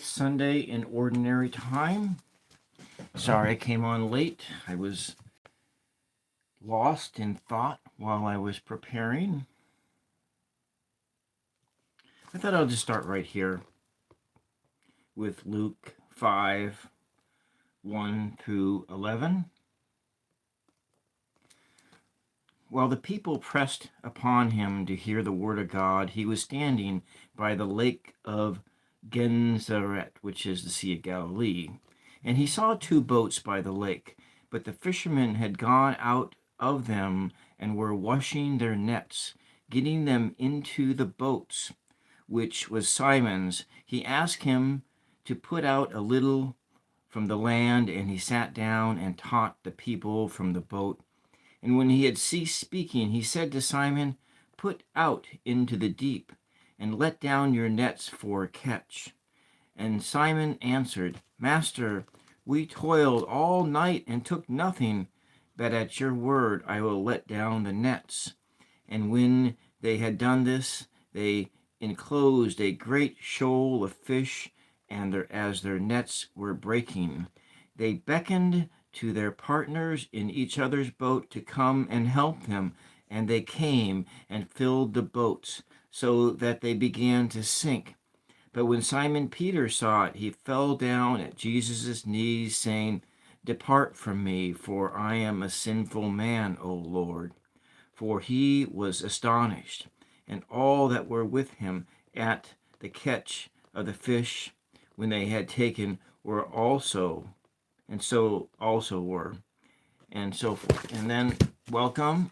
Sunday in ordinary time. Sorry I came on late. I was lost in thought while I was preparing. I thought I'll just start right here with Luke 5, 1 through 11. While the people pressed upon him to hear the word of God, he was standing by the lake of Gennesaret, which is the Sea of Galilee. And he saw two boats by the lake, but the fishermen had gone out of them and were washing their nets, getting them into the boats, which was Simon's. He asked him to put out a little from the land, and he sat down and taught the people from the boat. And when he had ceased speaking, he said to Simon, "Put out into the deep, and let down your nets for a catch." And Simon answered, "Master, we toiled all night and took nothing, but at your word I will let down the nets." And when they had done this, they enclosed a great shoal of fish, and as their nets were breaking, they beckoned to their partners in each other's boat to come and help them. And they came and filled the boats, so that they began to sink. But when Simon Peter saw it, he fell down at Jesus' knees, saying, "Depart from me, for I am a sinful man, O Lord." For he was astonished, and all that were with him at the catch of the fish when they had taken were also, and so also were, and so forth. And then, welcome,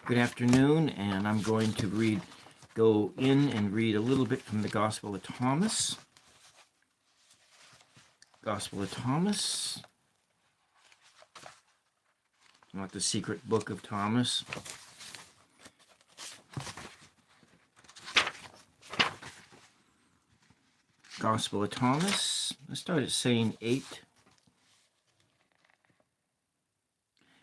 good afternoon, and I'm going to go in and read a little bit from the Gospel of Thomas. Not the secret book of Thomas. Gospel of Thomas. Let's start at saying 8.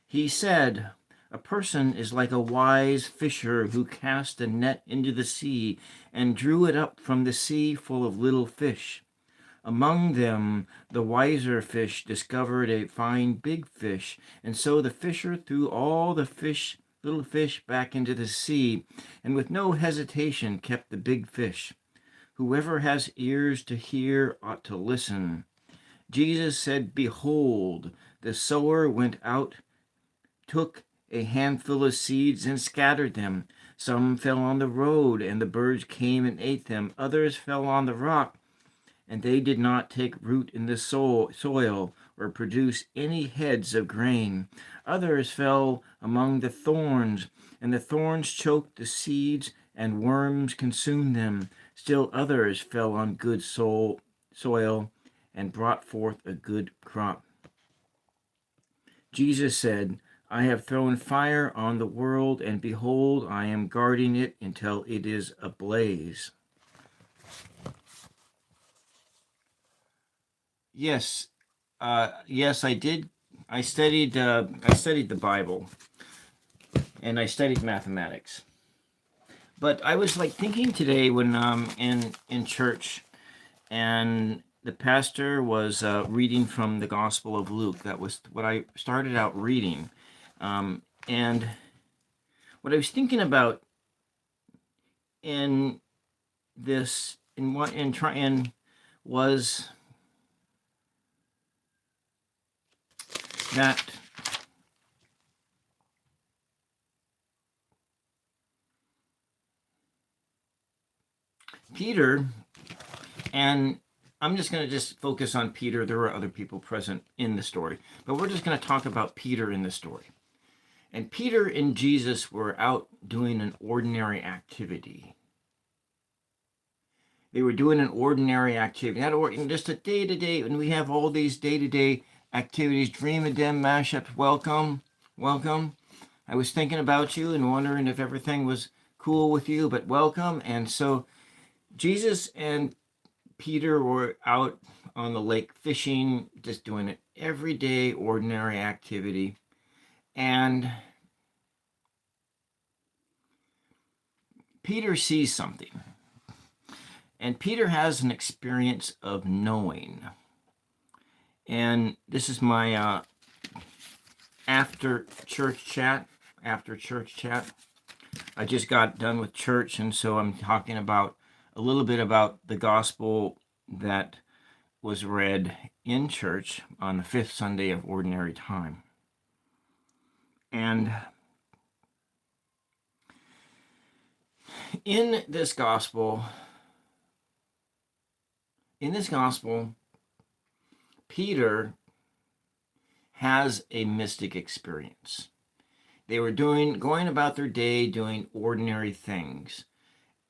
He said, "A person is like a wise fisher who cast a net into the sea and drew it up from the sea full of little fish. Among them, the wiser fish discovered a fine big fish, and so the fisher threw all the little fish back into the sea, and with no hesitation kept the big fish. Whoever has ears to hear ought to listen." Jesus said, "Behold, the sower went out, took a handful of seeds and scattered them. Some fell on the road, and the birds came and ate them. Others fell on the rock, and they did not take root in the soil or produce any heads of grain. Others fell among the thorns, and the thorns choked the seeds, and worms consumed them. Still others fell on good soil and brought forth a good crop." Jesus said, "I have thrown fire on the world, and behold, I am guarding it until it is ablaze." Yes, I did. I studied the Bible, and I studied mathematics. But I was thinking today when in church, and the pastor was reading from the Gospel of Luke. That was what I started out reading, and what I was thinking about in this was that Peter, and I'm just going to focus on Peter. There were other people present in the story, but we're just going to talk about Peter in the story. And Peter and Jesus were out doing an ordinary activity. They were doing an ordinary activity, just a day-to-day, and we have all these day-to-day activities. Dream of Dem mashups. Welcome. I was thinking about you and wondering if everything was cool with you, but welcome. And so Jesus and Peter were out on the lake fishing, just doing an everyday, ordinary activity. And Peter sees something. And Peter has an experience of knowing. And this is my after church chat. I just got done with church, and so I'm talking about a little bit about the gospel that was read in church on the fifth Sunday of Ordinary Time. And in this gospel, Peter has a mystic experience. They were going about their day doing ordinary things,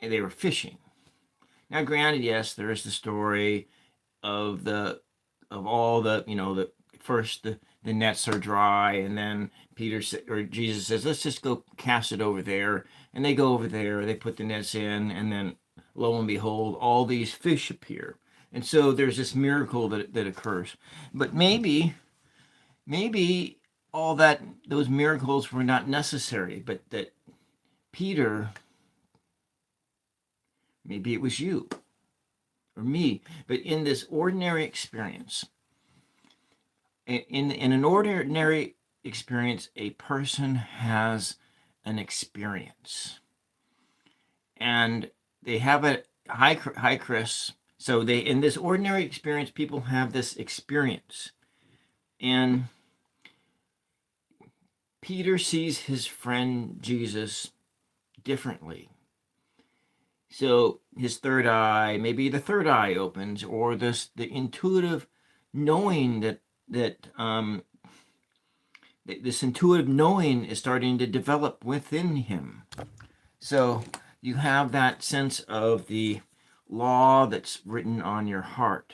and they were fishing. Now, granted, yes, there is the story of all the first the nets are dry, and then Jesus says, let's just go cast it over there, and they go over there, they put the nets in, and then lo and behold, all these fish appear. And so there's this miracle that occurs. But maybe all those miracles were not necessary, but that Peter, maybe it was you or me, but in this ordinary experience, in an ordinary experience, a person has an experience, and they have a hi Chris. So in this ordinary experience, people have this experience, and Peter sees his friend Jesus differently. So his third eye, maybe the third eye opens, or the intuitive knowing that this intuitive knowing is starting to develop within him. So you have that sense of the law that's written on your heart,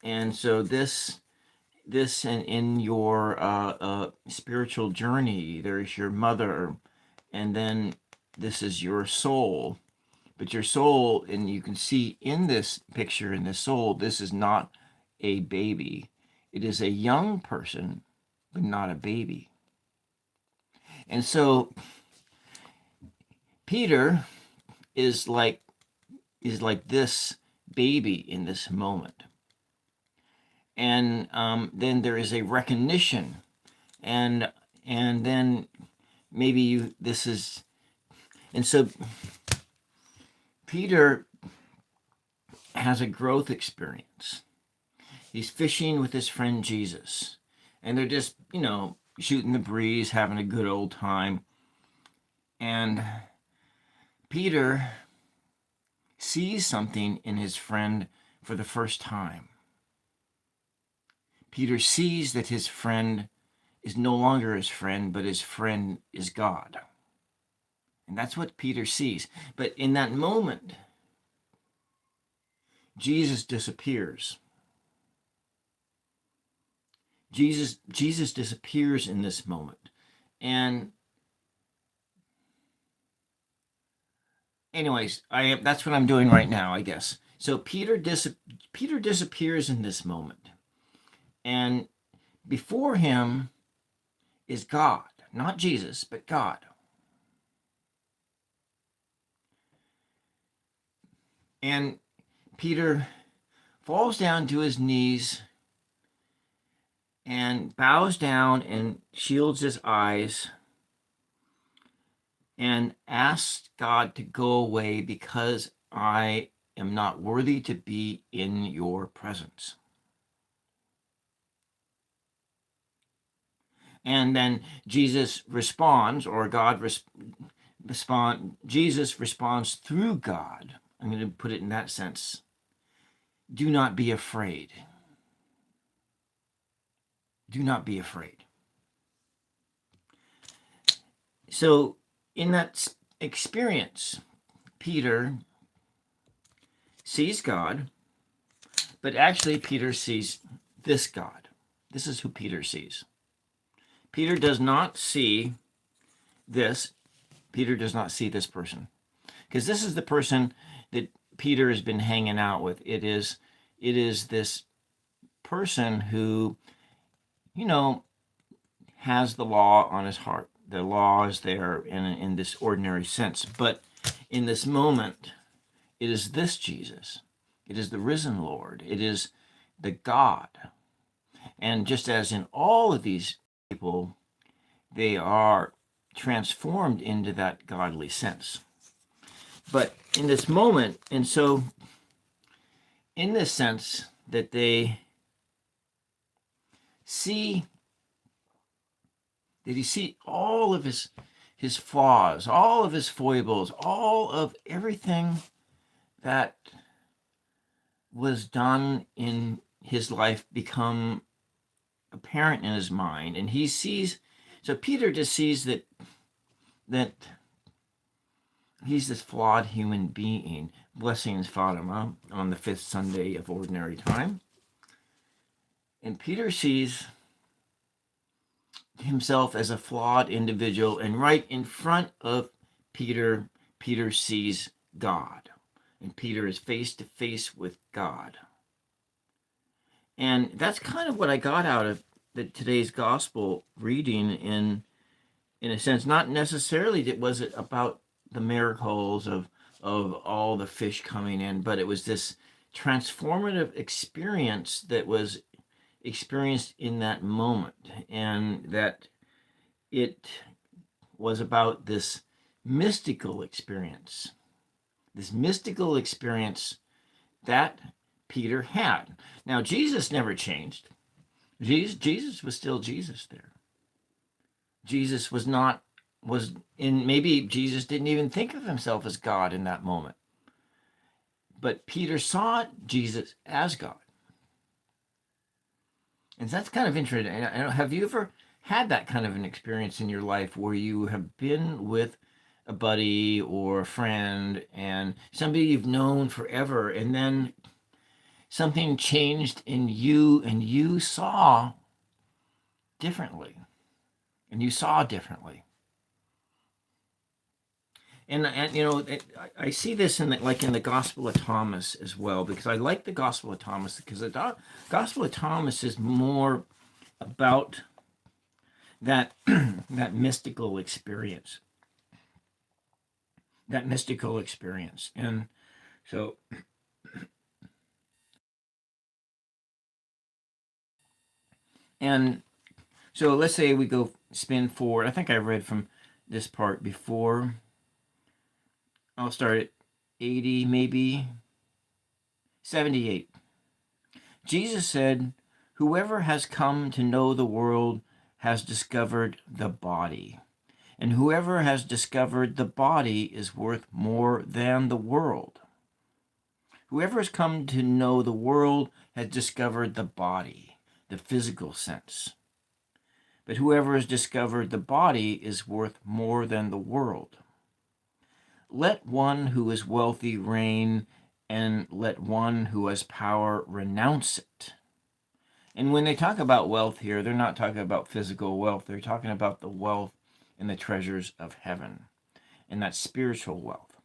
and so this and in your spiritual journey, there's your mother, and then this is your soul. But your soul, and you can see in this picture, in this soul, this is not a baby. It is a young person, but not a baby. And so Peter is like this baby in this moment. And then there is a recognition, and then maybe and so Peter has a growth experience. He's fishing with his friend Jesus, and they're just, shooting the breeze, having a good old time. And Peter sees something in his friend for the first time. Peter sees that his friend is no longer his friend, but his friend is God. And that's what Peter sees. But in that moment, Jesus disappears. Jesus disappears in this moment. And anyways, that's what I'm doing right now, I guess. So Peter disappears in this moment. And before him is God, not Jesus, but God. And Peter falls down to his knees and bows down and shields his eyes and asks God to go away because I am not worthy to be in your presence. And then Jesus responds, or Jesus responds through God. I'm going to put it in that sense. Do not be afraid. Do not be afraid. So in that experience, Peter sees God, but actually Peter sees this God. This is who Peter sees. Peter does not see this. Peter does not see this person, because this is the person that Peter has been hanging out with. It is this person who, has the law on his heart. The law is there in this ordinary sense, but in this moment, It is this Jesus. It is the risen Lord. It is the God. And just as in all of these people, they are transformed into that godly sense. But in this moment, and so in this sense that they see, that he see all of his flaws, all of his foibles, all of everything that was done in his life become apparent in his mind. And he sees, so Peter just sees that he's this flawed human being. Blessings, Fatima, on the 5th Sunday of Ordinary Time. And Peter sees himself as a flawed individual, and right in front of Peter sees God. And Peter is face to face with God. And that's kind of what I got out of today's gospel reading in a sense. Not necessarily that was it about the miracles of all the fish coming in, but it was this transformative experience that was experienced in that moment, and that it was about this mystical experience that Peter had. Now, Jesus never changed. Jesus was still Jesus there. Jesus maybe Jesus didn't even think of himself as God in that moment. But Peter saw Jesus as God. And that's kind of interesting. Have you ever had that kind of an experience in your life where you have been with a buddy or a friend and somebody you've known forever, and then something changed in you and you saw differently? And you saw differently. And I see this in the Gospel of Thomas as well, because I like the Gospel of Thomas, because the Gospel of Thomas is more about that that mystical experience. And so let's say we go spin forward. I think I read from this part before. I'll start at 80, maybe 78. Jesus said, "Whoever has come to know the world has discovered the body. And whoever has discovered the body is worth more than the world." Whoever has come to know the world has discovered the body, the physical sense. But whoever has discovered the body is worth more than the world. Let one who is wealthy reign, and let one who has power renounce it. And when they talk about wealth here, they're not talking about physical wealth. They're talking about the wealth and the treasures of heaven, and that spiritual wealth.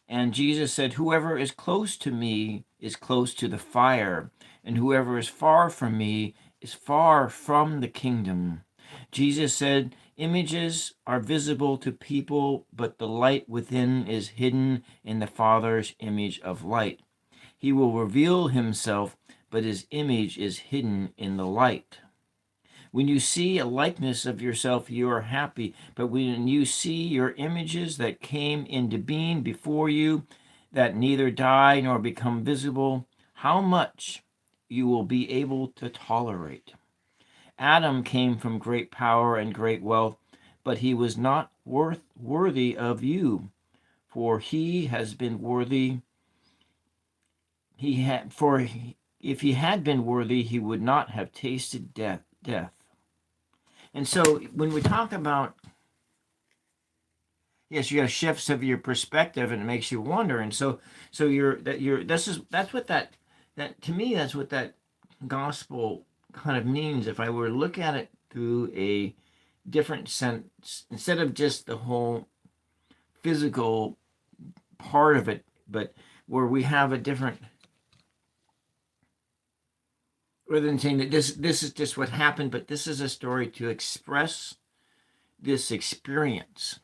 And Jesus said, "Whoever is close to me is close to the fire, and whoever is far from me is far from the kingdom." Jesus said, "Images are visible to people, but the light within is hidden in the Father's image of light. He will reveal himself, but his image is hidden in the light. When you see a likeness of yourself, you are happy. But when you see your images that came into being before you, that neither die nor become visible, how much you will be able to tolerate? Adam came from great power and great wealth, but he was not worthy of you, for he has been worthy. If he had been worthy, he would not have tasted death. And so when we talk about, yes, you got shifts of your perspective, and it makes you wonder. And so that's what that to me, that's what that gospel kind of means. If I were to look at it through a different sense, instead of just the whole physical part of it, but where we have a different, rather than saying that this is just what happened, but this is a story to express this experience.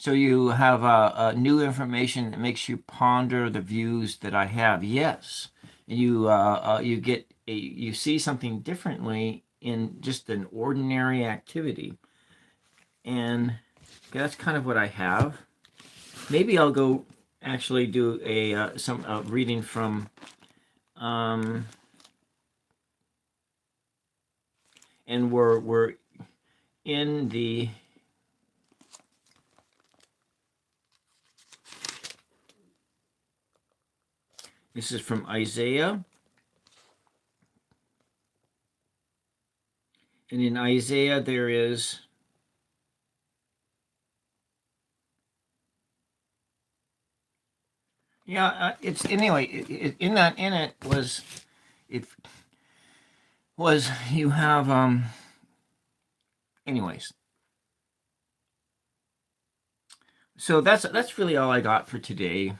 So you have new information that makes you ponder the views that I have. Yes, and you get you see something differently in just an ordinary activity, and that's kind of what I have. Maybe I'll go actually do a some reading from um, and we're in the this is from Isaiah. And in Isaiah, there is it's anyway. In it was you have anyways. So that's really all I got for today.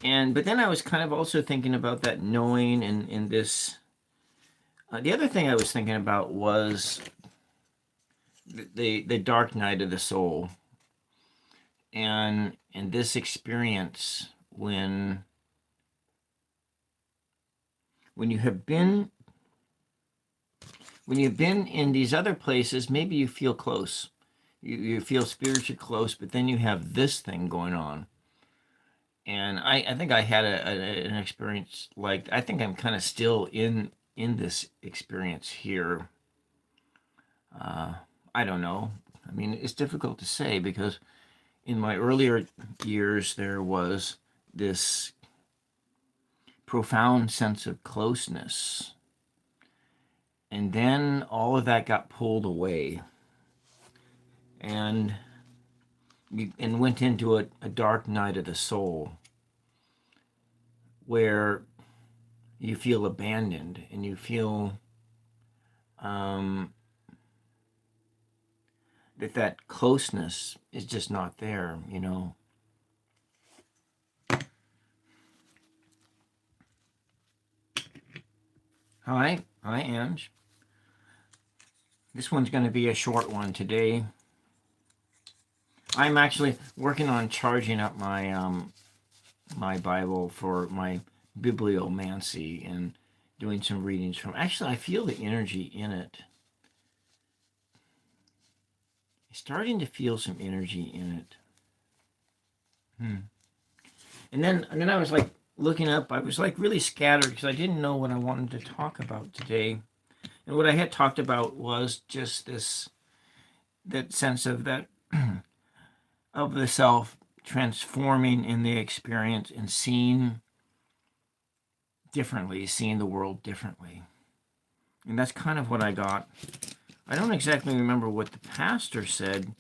But then I was kind of also thinking about that knowing and in this. The other thing I was thinking about was the dark night of the soul, and this experience when you have been when you've been in these other places, maybe you feel close, you feel spiritually close, but then you have this thing going on. And I think I had an experience like I think I'm kind of still in this experience here. I don't know. I mean, it's difficult to say because in my earlier years there was this profound sense of closeness, and then all of that got pulled away, and went into a dark night of the soul where you feel abandoned and you feel that closeness is just not there, you know. Hi, Ange. This one's going to be a short one today. I'm actually working on charging up my my Bible for my bibliomancy and doing some readings from. Actually, I feel the energy in it. Starting to feel some energy in it. And then I was like looking up. I was like really scattered because I didn't know what I wanted to talk about today. And what I had talked about was just that sense of that of the self transforming in the experience and seeing differently, seeing the world differently. And that's kind of what I got. I don't exactly remember what the pastor said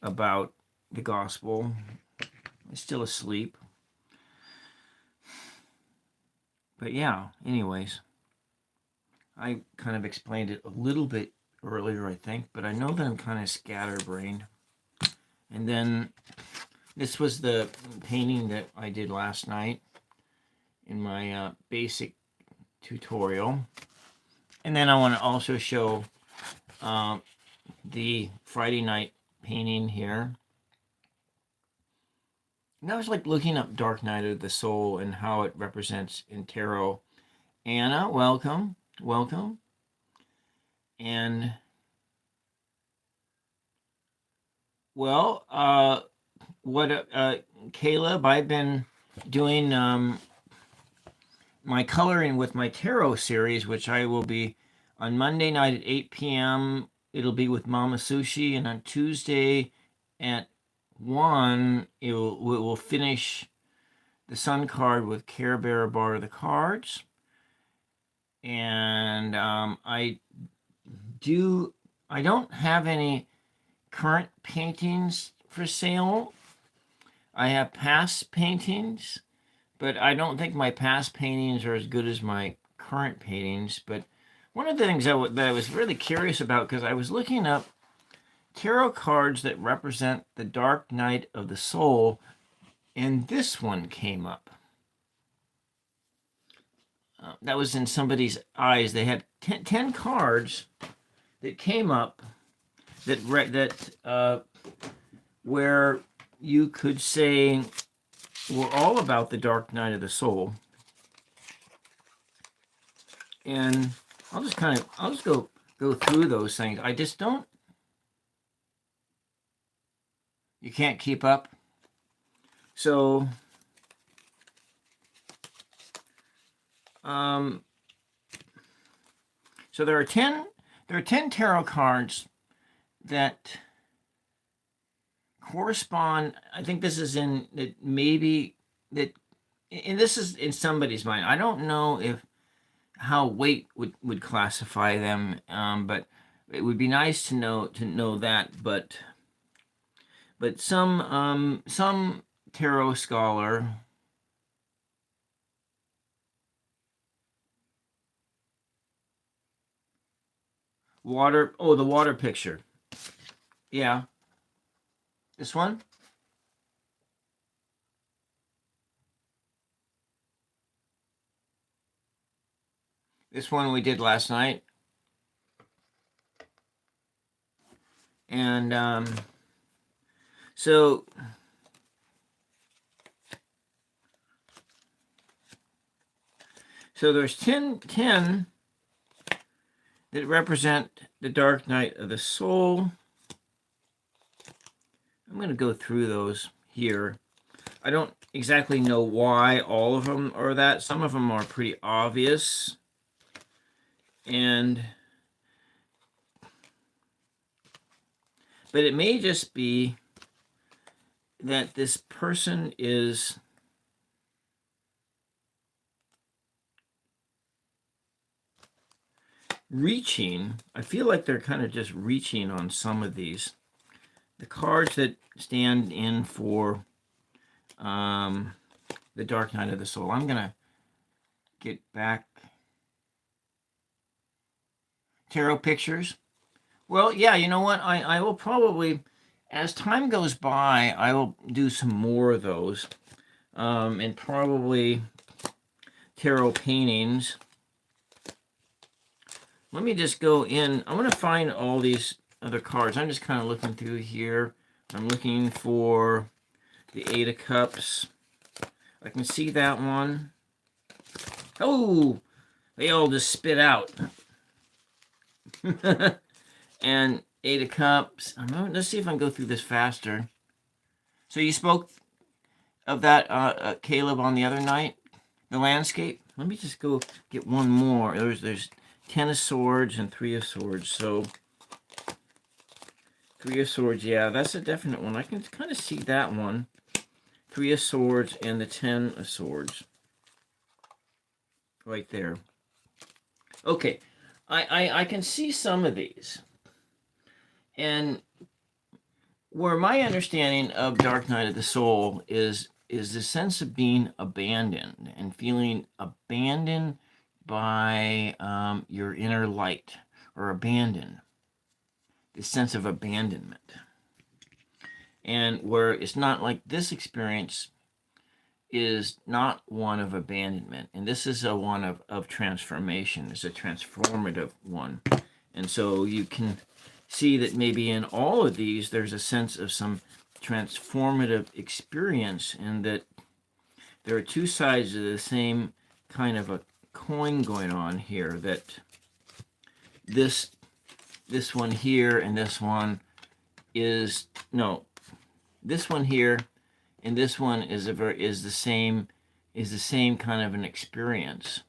about the gospel. I'm still asleep. But yeah, anyways, I kind of explained it a little bit earlier, I think, but I know that I'm kind of scatterbrained. And then this was the painting that I did last night in my basic tutorial. And then I want to also show the Friday night painting here. And I was like looking up Dark Night of the Soul and how it represents in tarot. Anna, welcome. And well, Caleb, I've been doing my coloring with my tarot series, which I will be on Monday night at 8 p.m. It'll be with Mama Sushi, and on Tuesday at 1, we will finish the Sun card with Care Bear Bar of the Cards. And I don't have any current paintings for sale. I have past paintings, but I don't think my past paintings are as good as my current paintings. But one of the things that I was really curious about, because I was looking up tarot cards that represent the dark night of the soul, and this one came up. That was in somebody's eyes. They had 10 cards that came up that where you could say we're all about the dark night of the soul. And I'll just go through those things. I just don't. You can't keep up. So, so there are 10 tarot cards that correspond. I think this is in that maybe that, and this is in somebody's mind. I don't know if how Waite would classify them, but it would be nice to know that. But some tarot scholar the water picture. Yeah. This one? This one we did last night. And so there's 10 that represent the dark night of the soul. I'm going to go through those here. I don't exactly know why all of them are that. Some of them are pretty obvious. But it may just be that this person is reaching. I feel like they're kind of just reaching on some of these. The cards that stand in for the dark night of the soul. I'm going to get back. Tarot pictures. Well, yeah, you know what? I will probably, as time goes by, I will do some more of those. And probably tarot paintings. Let me just go in. I'm going to find all these other cards. I'm just kind of looking through here. I'm looking for the Eight of Cups. I can see that one. Oh, they all just spit out. And Eight of Cups. Let's see if I can go through this faster. So you spoke of that, Caleb, on the other night, the landscape. Let me just go get one more. There's 10 of Swords and 3 of Swords. So 3 of Swords, yeah, that's a definite one. I can kind of see that one. 3 of Swords and the 10 of Swords. Right there. Okay, I can see some of these. And where my understanding of Dark Night of the Soul is the sense of being abandoned and feeling abandoned by your inner light, or abandoned. The sense of abandonment. And where it's not like this experience is not one of abandonment. And this is a one of transformation. It's a transformative one. And so you can see that maybe in all of these, there's a sense of some transformative experience, and that there are two sides of the same kind of a coin going on here, that this one here and this one is, no, this one here and this one is the same kind of an experience.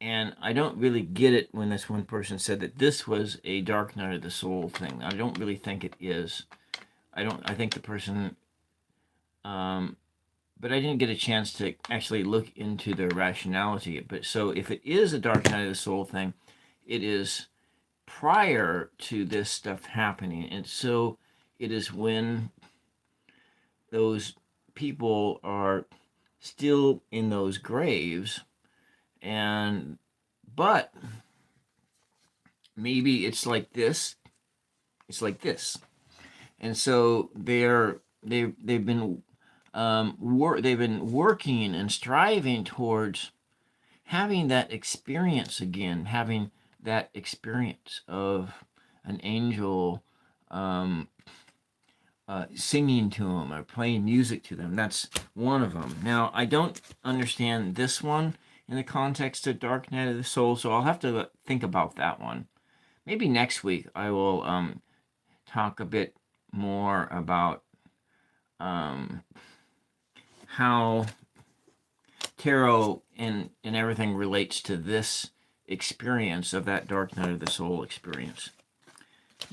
And I don't really get it when this one person said that this was a Dark Night of the Soul thing. I don't really think it is. I think the person, but I didn't get a chance to actually look into the rationality. But so if it is a Dark Night of the Soul thing, it is prior to this stuff happening. And so it is when those people are still in those graves, but maybe it's like this, and so they've been working and striving towards having that experience again, having that experience of an angel singing to them or playing music to them. That's one of them. Now, I don't understand this one in the context of Dark Night of the Soul, so I'll have to think about that one. Maybe next week I will talk a bit more about how tarot and everything relates to this experience of that Dark Night of the Soul experience.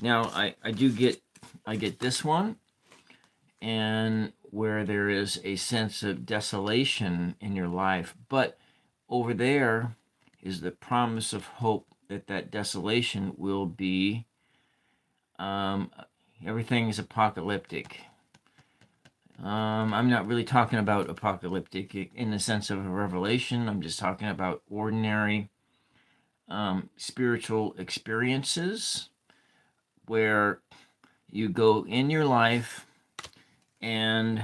Now, I get this one, and where there is a sense of desolation in your life, but over there is the promise of hope that that desolation will be, everything is apocalyptic. I'm not really talking about apocalyptic in the sense of a revelation. I'm just talking about ordinary spiritual experiences where you go in your life and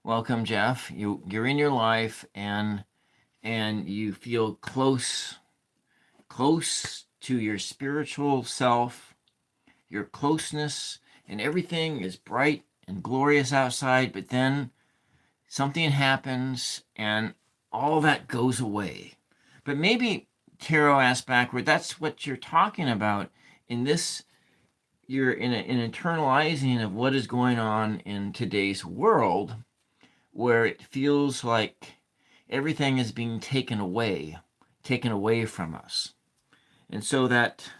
welcome, Jeff. You're in your life and you feel close to your spiritual self, your closeness, and everything is bright and glorious outside, but then something happens and all that goes away. But maybe tarot asked backward, that's what you're talking about in this. You're in an internalizing of what is going on in today's world, where it feels like everything is being taken away from us. And so that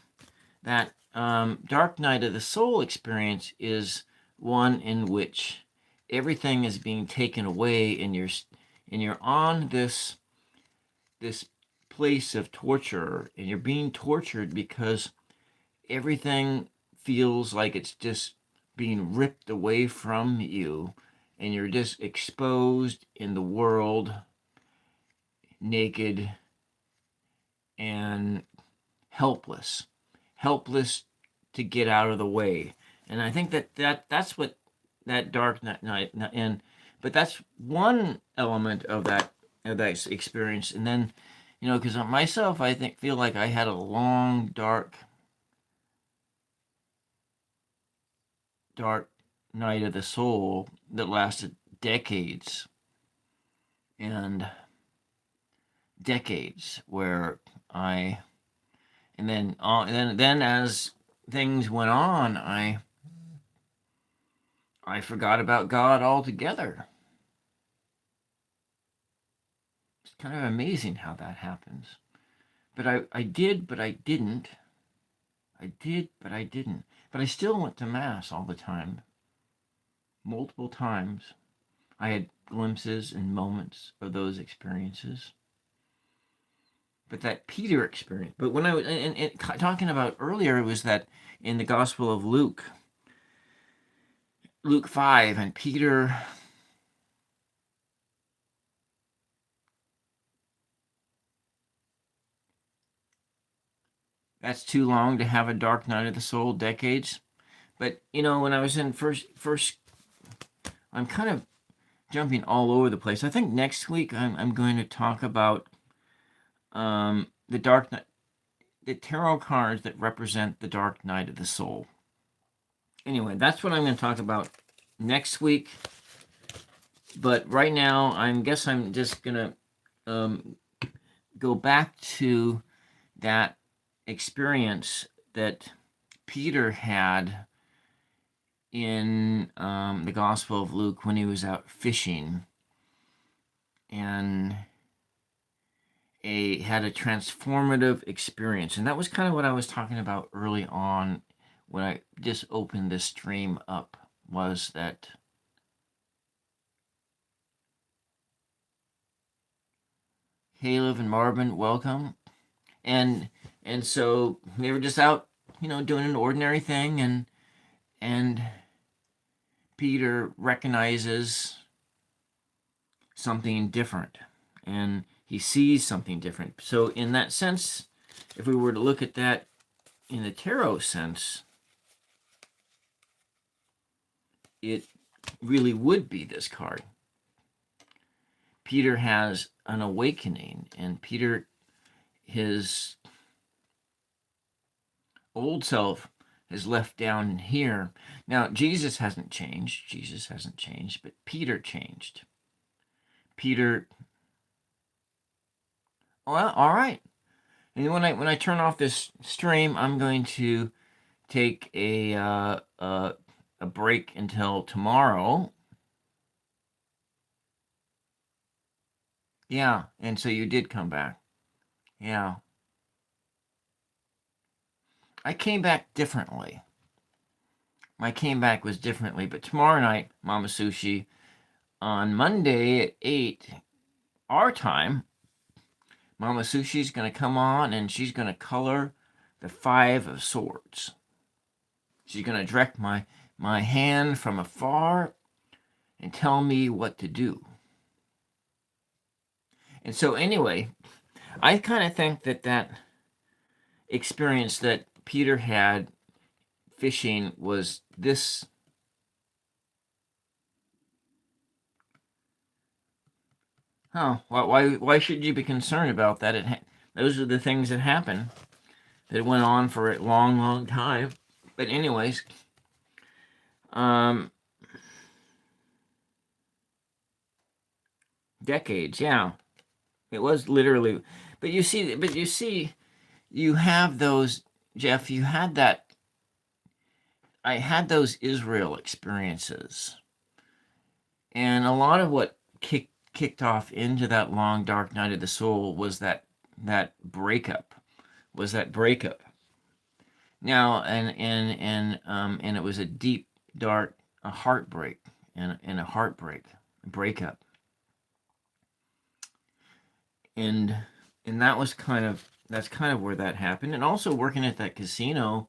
Dark Night of the Soul experience is one in which everything is being taken away, and you're on this place of torture, and you're being tortured because everything feels like it's just being ripped away from you, and you're just exposed in the world, naked and helpless to get out of the way. And I think that's what that Dark Night, and but that's one element of that experience. And then, because myself, I feel like I had a long dark night of the soul that lasted decades and decades, where and then as things went on, I forgot about God altogether. It's kind of amazing how that happens. But I did, but I didn't. I did, but I didn't. But I still went to Mass all the time. Multiple times. I had glimpses and moments of those experiences. But that Peter experience. But when I was talking about earlier, it was that in the Gospel of Luke 5, and Peter that's too long to have a dark night of the soul, decades. But when I was in first, I'm kind of jumping all over the place. I think next week I'm going to talk about the dark night, the tarot cards that represent the dark night of the soul. Anyway, that's what I'm going to talk about next week. But right now, I'm just going to go back to that experience that Peter had in the Gospel of Luke when he was out fishing and had a transformative experience. And that was kind of what I was talking about early on when I just opened this stream up, was that Caleb and Marvin, welcome. And so they were just out, doing an ordinary thing, and Peter recognizes something different, and he sees something different. So in that sense, if we were to look at that in the tarot sense, it really would be this card. Peter has an awakening, and Peter, his old self, has left down here. Now, Jesus hasn't changed. Jesus hasn't changed, but Peter changed. Peter, well, all right. And when I turn off this stream, I'm going to take a break until tomorrow. Yeah, and so you did come back. Yeah. I came back differently. My came back was differently, but tomorrow night, Mama Sushi, on Monday at 8 our time, Mama Sushi's going to come on and she's going to color the Five of Swords. She's going to direct my hand from afar and tell me what to do. And so anyway, I kind of think that experience that Peter had fishing was this. Oh, why should you be concerned about that? Those are the things that happen. That went on for a long time. But anyways, decades, yeah. It was literally, but you see, you have those, Jeff. You had that. I had those Israel experiences, and a lot of what kicked off into that long dark night of the soul was that breakup. Now, and it was a deep, dark, a heartbreak, and a breakup, and that's kind of where that happened. And also working at that casino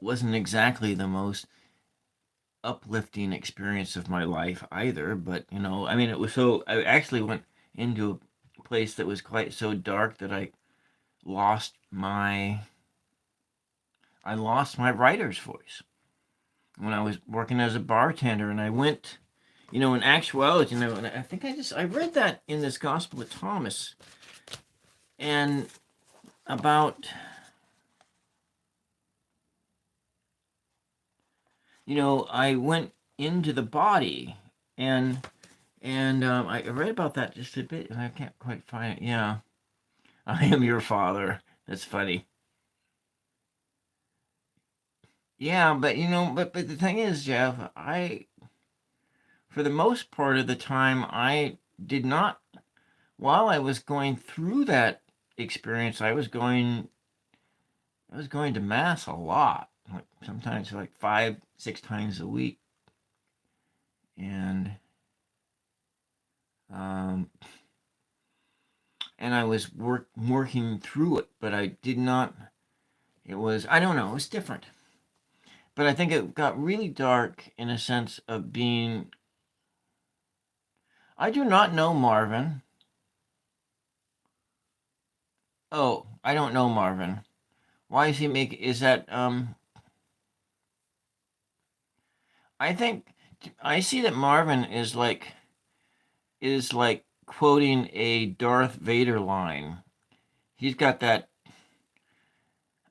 wasn't exactly the most uplifting experience of my life either. But I mean, it was so. I actually went into a place that was quite so dark that I lost my writer's voice when I was working as a bartender. And I went, in actuality, and I think I read that in this Gospel of Thomas, and about, I went into the body, and I read about that just a bit, and I can't quite find it. Yeah, I am your father. That's funny. Yeah, but but the thing is, Jeff, for the most part of the time, I did not. While I was going through that experience, I was going to mass a lot, like sometimes like 5-6 times a week, and I was working through it, but I did not. It was, I don't know, it was different. But I think it got really dark in a sense of being. I do not know Marvin. Oh, I don't know Marvin. Why is he making? Is that I think I see that Marvin is like quoting a Darth Vader line. He's got that.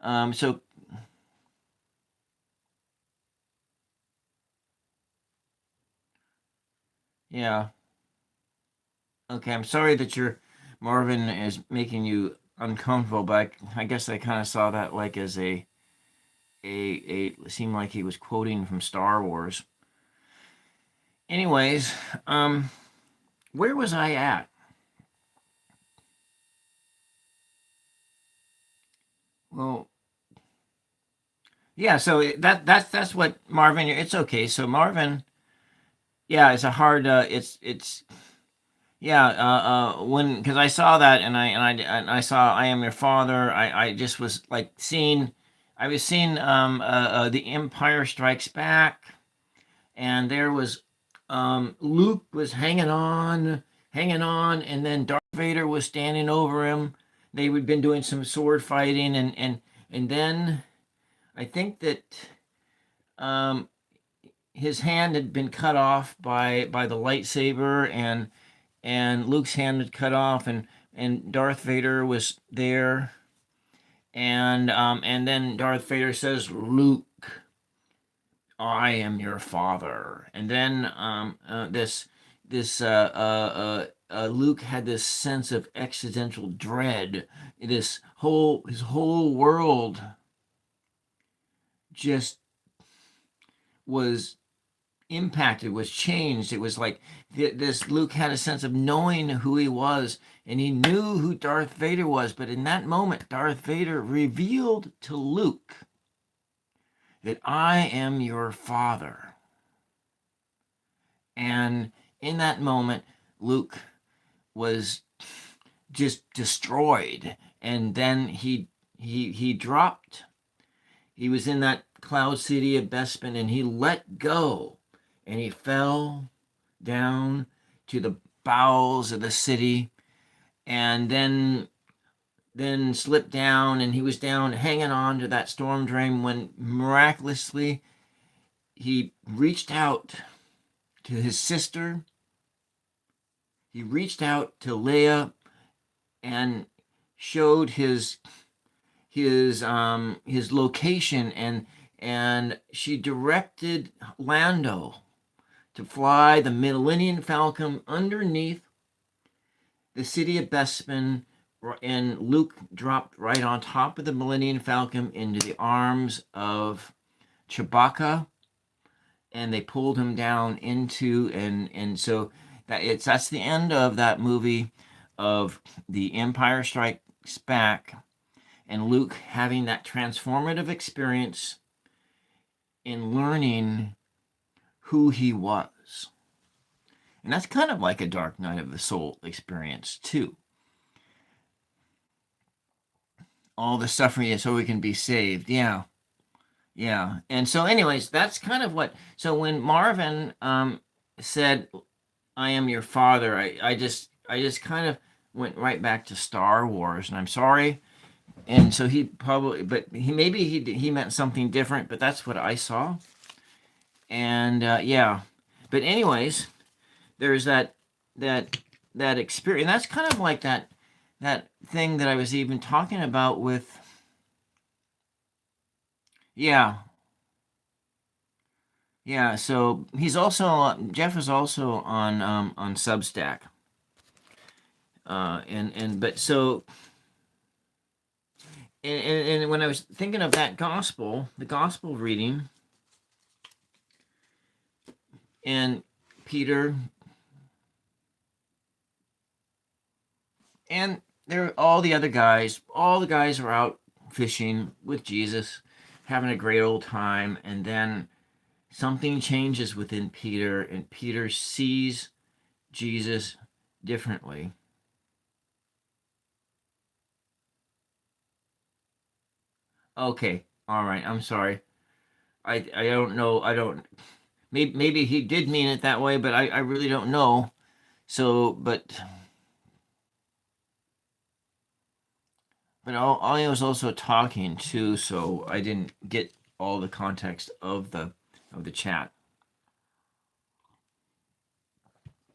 So yeah. Okay, I'm sorry that your Marvin is making you uncomfortable, but I guess I kind of saw that like as it seemed like he was quoting from Star Wars. Anyways, where was I at? Well, yeah. So that's what Marvin. It's okay. So Marvin, yeah, it's a hard. It's yeah. When because I saw that and I saw I am your father. I just was like seeing. I was seeing the Empire Strikes Back, and there was Luke was hanging on, and then Darth Vader was standing over him. They had been doing some sword fighting, and then I think that um, his hand had been cut off by the lightsaber, and Luke's hand had cut off, and Darth Vader was there, and then Darth Vader says Luke, I am your father. And then Luke had this sense of existential dread. His whole world just was impacted, was changed. It was like this Luke had a sense of knowing who he was, and he knew who Darth Vader was. But in that moment, Darth Vader revealed to Luke that I am your father. And in that moment, Luke was just destroyed. And then he dropped. He was in that cloud city of Bespin, and he let go, and he fell down to the bowels of the city, and then slipped down, and he was down hanging on to that storm drain when miraculously he reached out to his sister. He reached out to Leia and showed his location, and she directed Lando to fly the Millennium Falcon underneath the city of Bespin, and Luke dropped right on top of the Millennium Falcon into the arms of Chewbacca, and they pulled him down into, and so that's the end of that movie of The Empire Strikes Back, and Luke having that transformative experience in learning who he was. And that's kind of like a Dark Night of the Soul experience too. All the suffering so we can be saved. Yeah. And so anyways, that's kind of what, so when Marvin said, I am your father, I just kind of went right back to Star Wars, and I'm sorry. And so he probably, but he meant something different, but that's what I saw. And yeah, but anyways, there's that experience. That's kind of like that thing that I was even talking about with, yeah. So Jeff is also on Substack, and but so. And when I was thinking of that the gospel reading, and Peter, and all the guys are out fishing with Jesus, having a great old time, and then something changes within Peter, and Peter sees Jesus differently. Okay, all right, I'm sorry. I don't know. I don't. Maybe he did mean it that way, but I really don't know. So, but I was also talking too, so I didn't get all the context of the chat.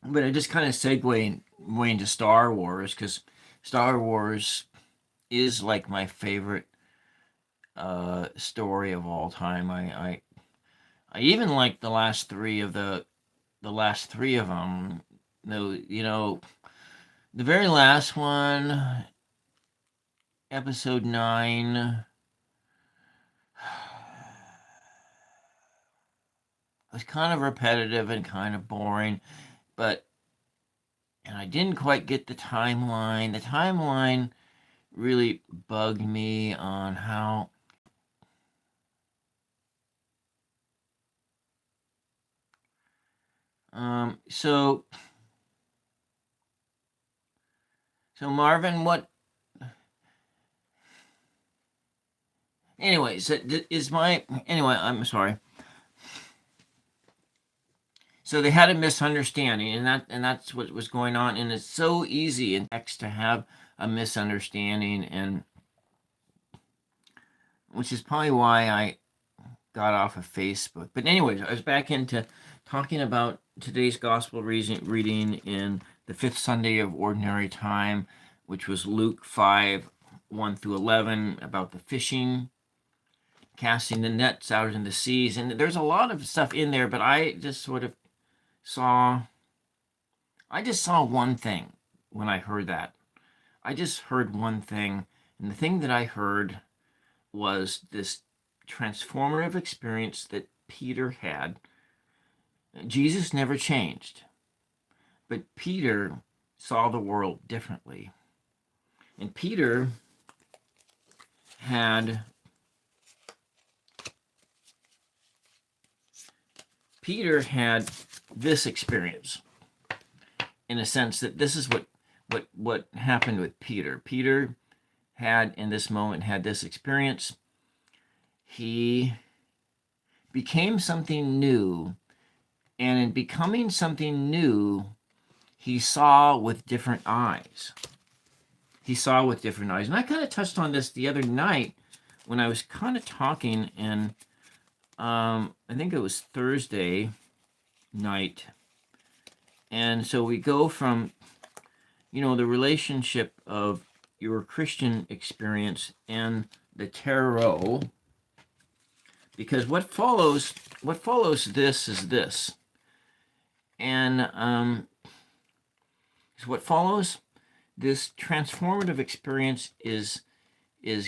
But I just kind of segueing into Star Wars, because Star Wars is like my favorite story of all time. I even like the last three of them. No, the very last one, episode 9, was kind of repetitive and kind of boring, and I didn't quite get the timeline. The timeline really bugged me on how. So Marvin, what? Anyways, I'm sorry. So they had a misunderstanding, and that's what was going on. And it's so easy in text to have a misunderstanding, and which is probably why I got off of Facebook. But anyways, I was back into talking about today's gospel reading in the fifth Sunday of Ordinary Time, which was Luke 5, 1 through 11, about the fishing casting the nets out in the seas. And there's a lot of stuff in there, but I just sort of saw one thing when I heard that. I just heard one thing, and the thing that I heard was this transformative experience that Peter had. Jesus never changed, but Peter saw the world differently. And Peter had this experience, in a sense that this is what happened with Peter. Peter had, in this moment, had this experience. He became something new, and in becoming something new, he saw with different eyes. He saw with different eyes. And I kind of touched on this the other night when I was kind of talking, and I think it was Thursday night. And so we go from, the relationship of your Christian experience and the tarot, because what follows this is this. And what follows this transformative experience is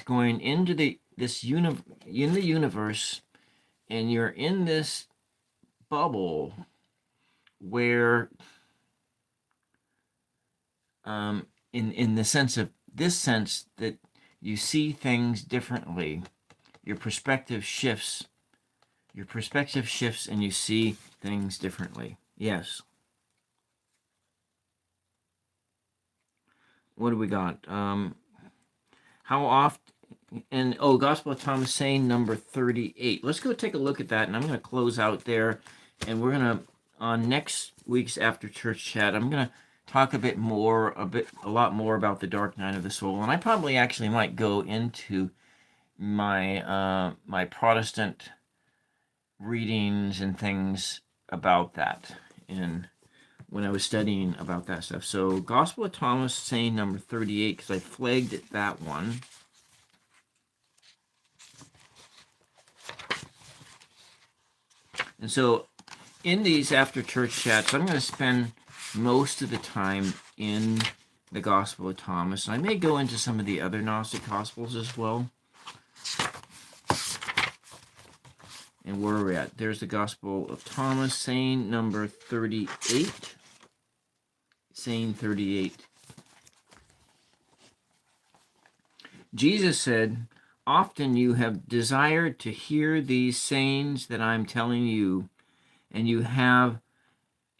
going into the universe, and you're in this bubble where in the sense that you see things differently. Your perspective shifts and you see things differently. Yes. What do we got? How often? And Gospel of Thomas saying number 38. Let's go take a look at that, and I'm going to close out there. And we're going to, on next week's After Church Chat, I'm going to talk a lot more about the dark night of the soul. And I probably actually might go into my my Protestant readings and things about that when I was studying about that stuff. So Gospel of Thomas saying number 38, because I flagged it, that one. And so in these after church chats, I'm going to spend most of the time in the Gospel of Thomas. I may go into some of the other Gnostic Gospels as well. And where we're at, there's the Gospel of Thomas, saying number 38. Saying 38. Jesus said, "Often you have desired to hear these sayings that I'm telling you, and you have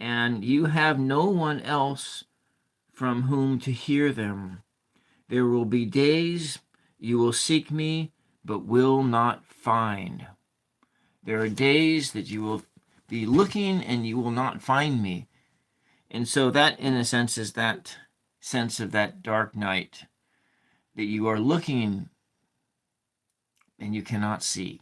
no one else from whom to hear them. There will be days you will seek me, but will not find. There are days that you will be looking and you will not find me." And so that, in a sense, is that sense of that dark night, that you are looking and you cannot see.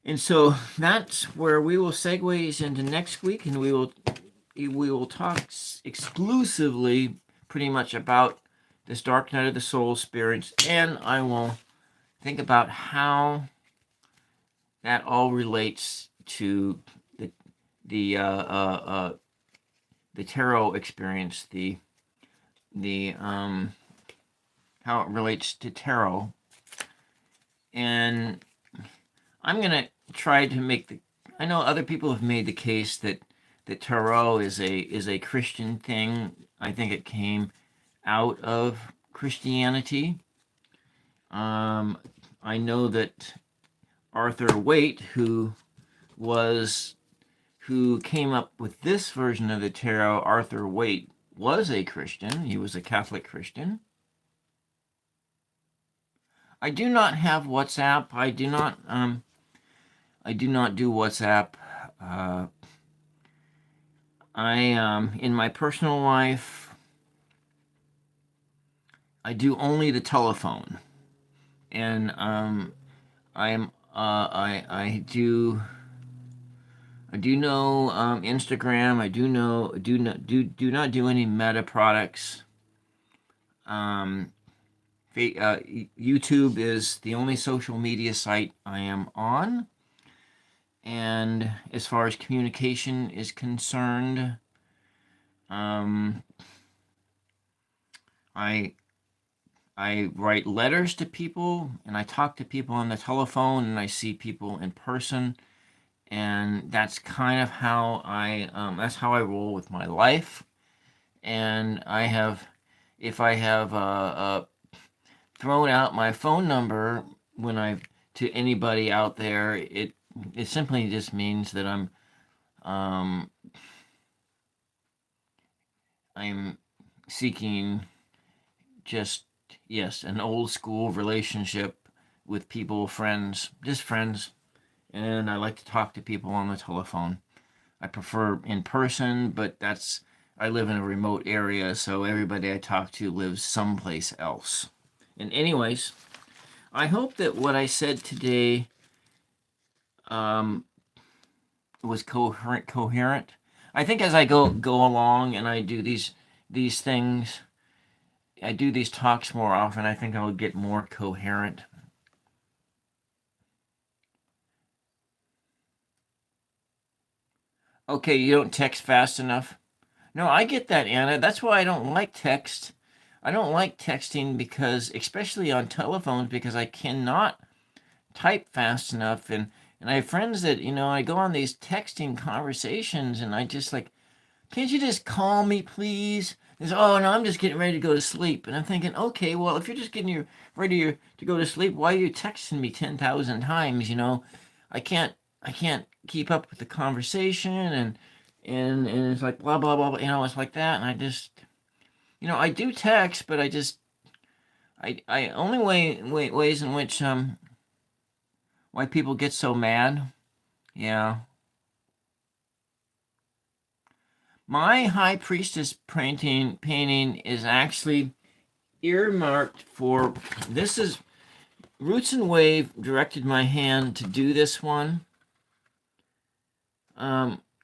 And so that's where we will segue into next week, and we will talk exclusively pretty much about this dark night of the soul experience, and I will think about how that all relates to the tarot experience, the how it relates to tarot. And I'm gonna try to make I know other people have made the case that tarot is a Christian thing. I think it came out of Christianity. I know that Arthur Waite, who came up with this version of the tarot, Arthur Waite was a Christian. He was a Catholic Christian. I do not have WhatsApp. I do not do WhatsApp. In my personal life, I do only the telephone, and I do know Instagram. I do not do any Meta products. YouTube is the only social media site I am on. And as far as communication is concerned, I I write letters to people, and I talk to people on the telephone, and I see people in person, and that's kind of how that's how I roll with my life. And if I have thrown out my phone number when I to anybody out there, it simply just means that um, I'm seeking just, yes, an old school relationship with people, friends, just friends. And I like to talk to people on the telephone. I prefer in person, but I live in a remote area, so everybody I talk to lives someplace else. And anyways, I hope that what I said today was coherent. I think as I go along and I do these things, I do these talks more often, I think I'll get more coherent. Okay, you don't text fast enough. No, I get that, Anna. That's why I don't like text. I don't like texting because, especially on telephones, because I cannot type fast enough. And I have friends that, I go on these texting conversations and I just like, can't you just call me, please? They say, oh, no, I'm just getting ready to go to sleep. And I'm thinking, okay, well, if you're just getting ready to go to sleep, why are you texting me 10,000 times? I can't, I can't keep up with the conversation and it's like blah, blah, blah, blah, it's like that. And I just, I do text, but I only ways in which, why people get so mad. Yeah. My High Priestess painting is actually earmarked for, this is, Roots and Wave directed my hand to do this one.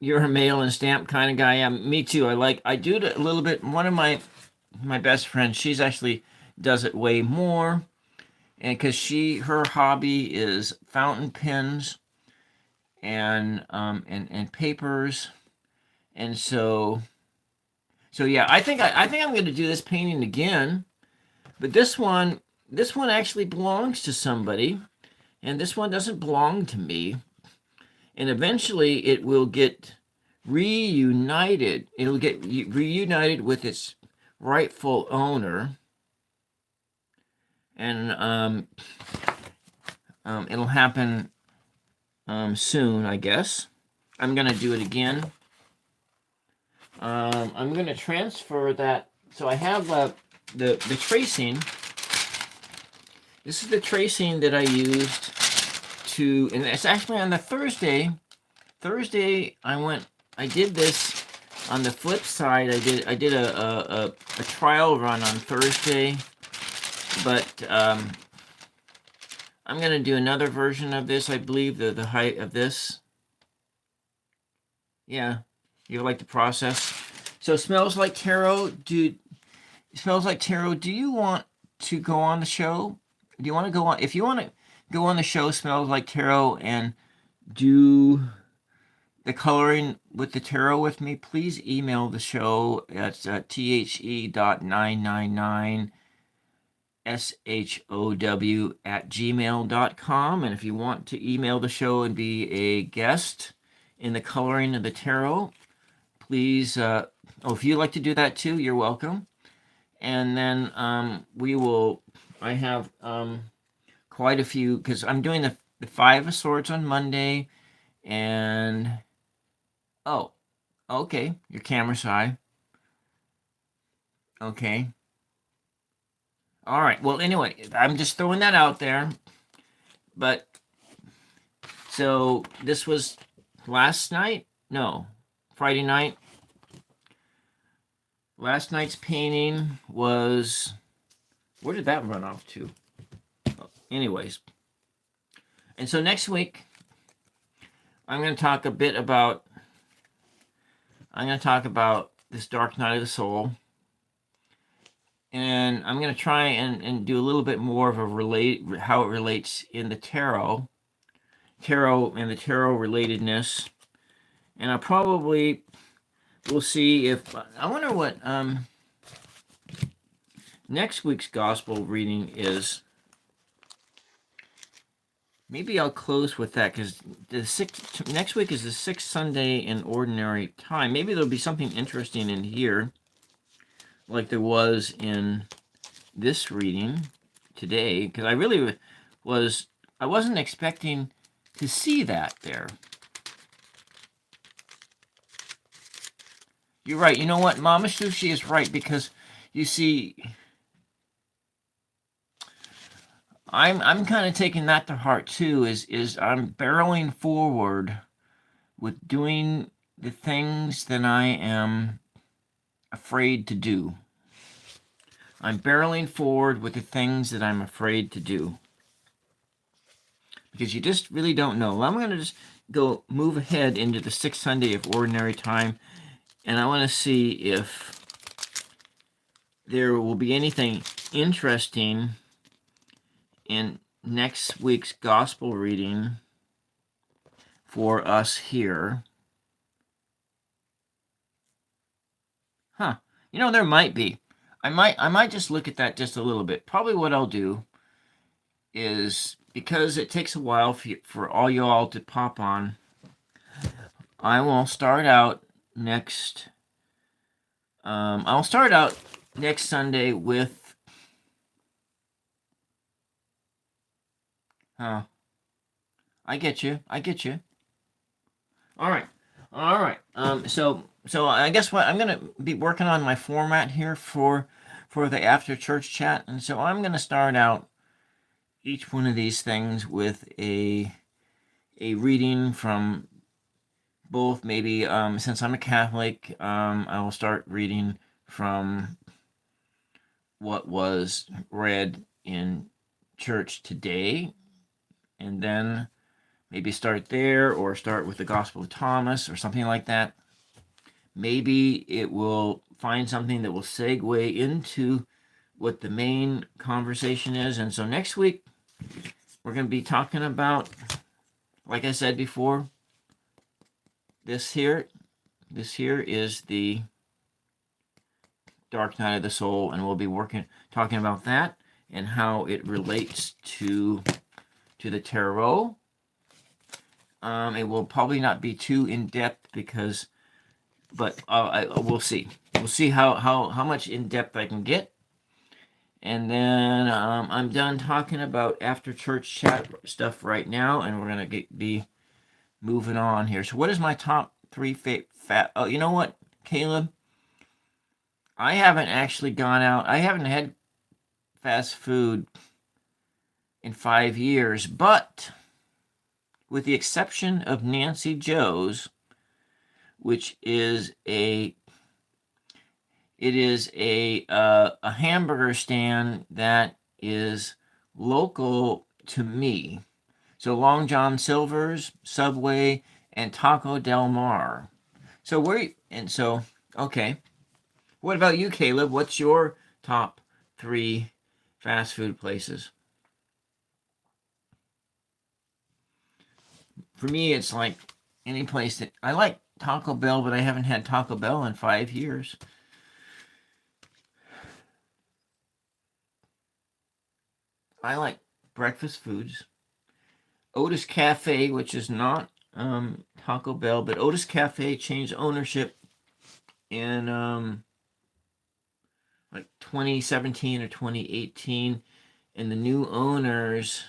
You're a mail and stamp kind of guy. Yeah, me too. I do it a little bit. One of my best friends, she's actually does it way more. And because her hobby is fountain pens and papers. And so yeah, I think I'm going to do this painting again, but this one actually belongs to somebody, and this one doesn't belong to me. And eventually, it will get reunited. It'll get reunited with its rightful owner, and it'll happen soon, I guess. I'm going to do it again. I'm going to transfer that. So I have the tracing. This is the tracing that I used and it's actually on the Thursday. I did this on the flip side. I did a trial run on Thursday, but I'm going to do another version of this. I believe the height of this. Yeah. You like the process? So Smells Like Tarot, do you want to go on the show? Do you want to go on? If you want to go on the show, Smells Like Tarot, and do the coloring with the tarot with me, please email the show at the999show@gmail.com. And if you want to email the show and be a guest in the coloring of the tarot, please, if you'd like to do that too, you're welcome. And then I have quite a few, because I'm doing the Five of Swords on Monday, and, oh, okay, your camera shy. Okay. All right, well, anyway, I'm just throwing that out there. But, so, this was last night? No, Friday night. Last night's painting was, where did that run off to? Anyways. And so next week, I'm going to talk about this Dark Night of the Soul. And I'm going to try and do a little bit more of how it relates in the tarot and the tarot relatedness. And I probably will see if, I wonder what next week's gospel reading is. Maybe I'll close with that, because next week is the sixth Sunday in Ordinary Time. Maybe there'll be something interesting in here, like there was in this reading today, because I really I wasn't expecting to see that there. You're right. You know what? Mama Sushi is right, because you see, I'm kind of taking that to heart too. Is I'm barreling forward with doing the things that I am afraid to do. I'm barreling forward with the things that I'm afraid to do, because you just really don't know. Well, I'm going to just move ahead into the sixth Sunday of Ordinary Time, and I want to see if there will be anything interesting in next week's gospel reading for us here. There might be. I might just look at that just a little bit. Probably what I'll do is, because it takes a while for all you all to pop on, I will start out next. I'll start out next Sunday with. I get you. All right. So I guess what I'm gonna be working on my format here for the after church chat, and so I'm gonna start out each one of these things with a reading from both. Maybe since I'm a Catholic, I will start reading from what was read in church today, and then maybe start there, or start with the Gospel of Thomas or something like that. Maybe it will find something that will segue into what the main conversation is. And so next week, we're going to be talking about, like I said before, this here is the dark night of the soul, and we'll be talking about that and how it relates to the tarot. It will probably not be too in-depth, but we'll see. We'll see how much in-depth I can get. And then I'm done talking about after church chat stuff right now, and we're going to be moving on here. So what is my top three oh, you know what, Caleb? I haven't actually gone out. I haven't had fast food in 5 years, but with the exception of Nancy Joe's, which is a hamburger stand that is local to me. So Long John Silver's, Subway, and Taco Del Mar. Okay. What about you, Caleb? What's your top 3 fast food places? For me, it's like any place that I like Taco Bell, but I haven't had Taco Bell in 5 years. I like breakfast foods. Otis Cafe, which is not Taco Bell, but Otis Cafe changed ownership in like 2017 or 2018, and the new owners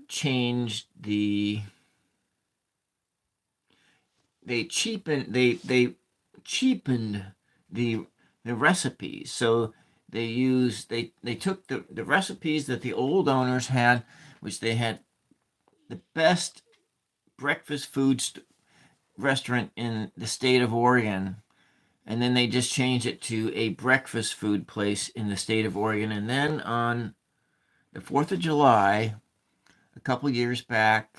changed they cheapened the recipes. So they took the recipes that the old owners had, which they had the best breakfast food restaurant in the state of Oregon, and then they just changed it to a breakfast food place in the state of Oregon. And then on the 4th of July, a couple years back,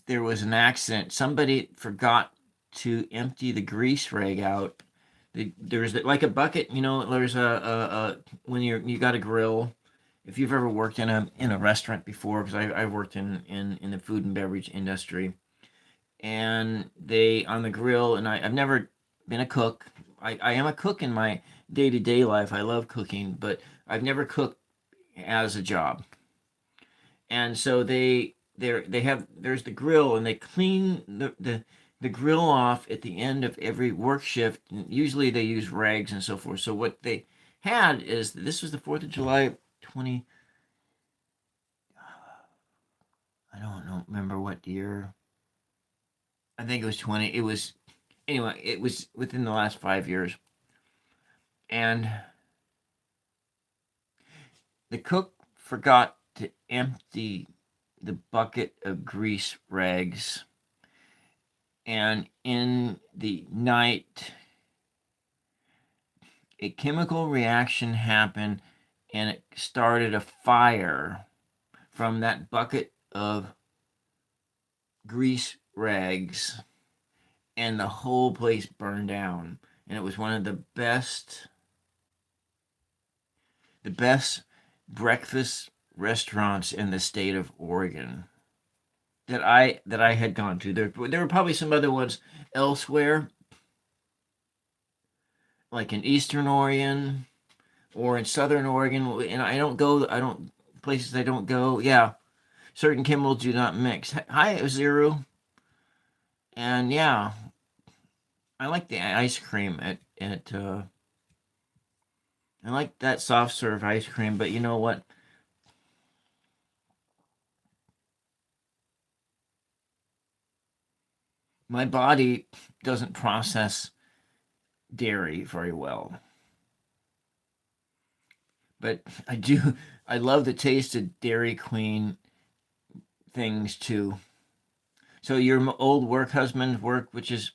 there was an accident. Somebody forgot to empty the grease rag out, There's like a bucket, there's a when you got a grill. If you've ever worked in a restaurant before, because I've worked in the food and beverage industry, and they on the grill, and I've never been a cook. I am a cook in my day-to-day life. I love cooking, but I've never cooked as a job. And so there's the grill, and they clean the grill off at the end of every work shift. And usually they use rags and so forth. So what they had is, this was the 4th of July 20, I don't know, remember what year. I think it was 20. It was, anyway, it was within the last 5 years. And the cook forgot to empty the bucket of grease rags. And in the night, a chemical reaction happened, and it started a fire from that bucket of grease rags, and the whole place burned down. And it was one of the best breakfast restaurants in the state of Oregon that I had gone to. There were probably some other ones elsewhere, like in Eastern Oregon or in Southern Oregon, and I don't places I don't go. Yeah, certain chemicals do not mix. Hi, Zero, and yeah, I like the ice cream at. I like that soft serve ice cream, but you know what? My body doesn't process dairy very well, but I do. I love the taste of Dairy Queen things too. So your old work husband's work, which is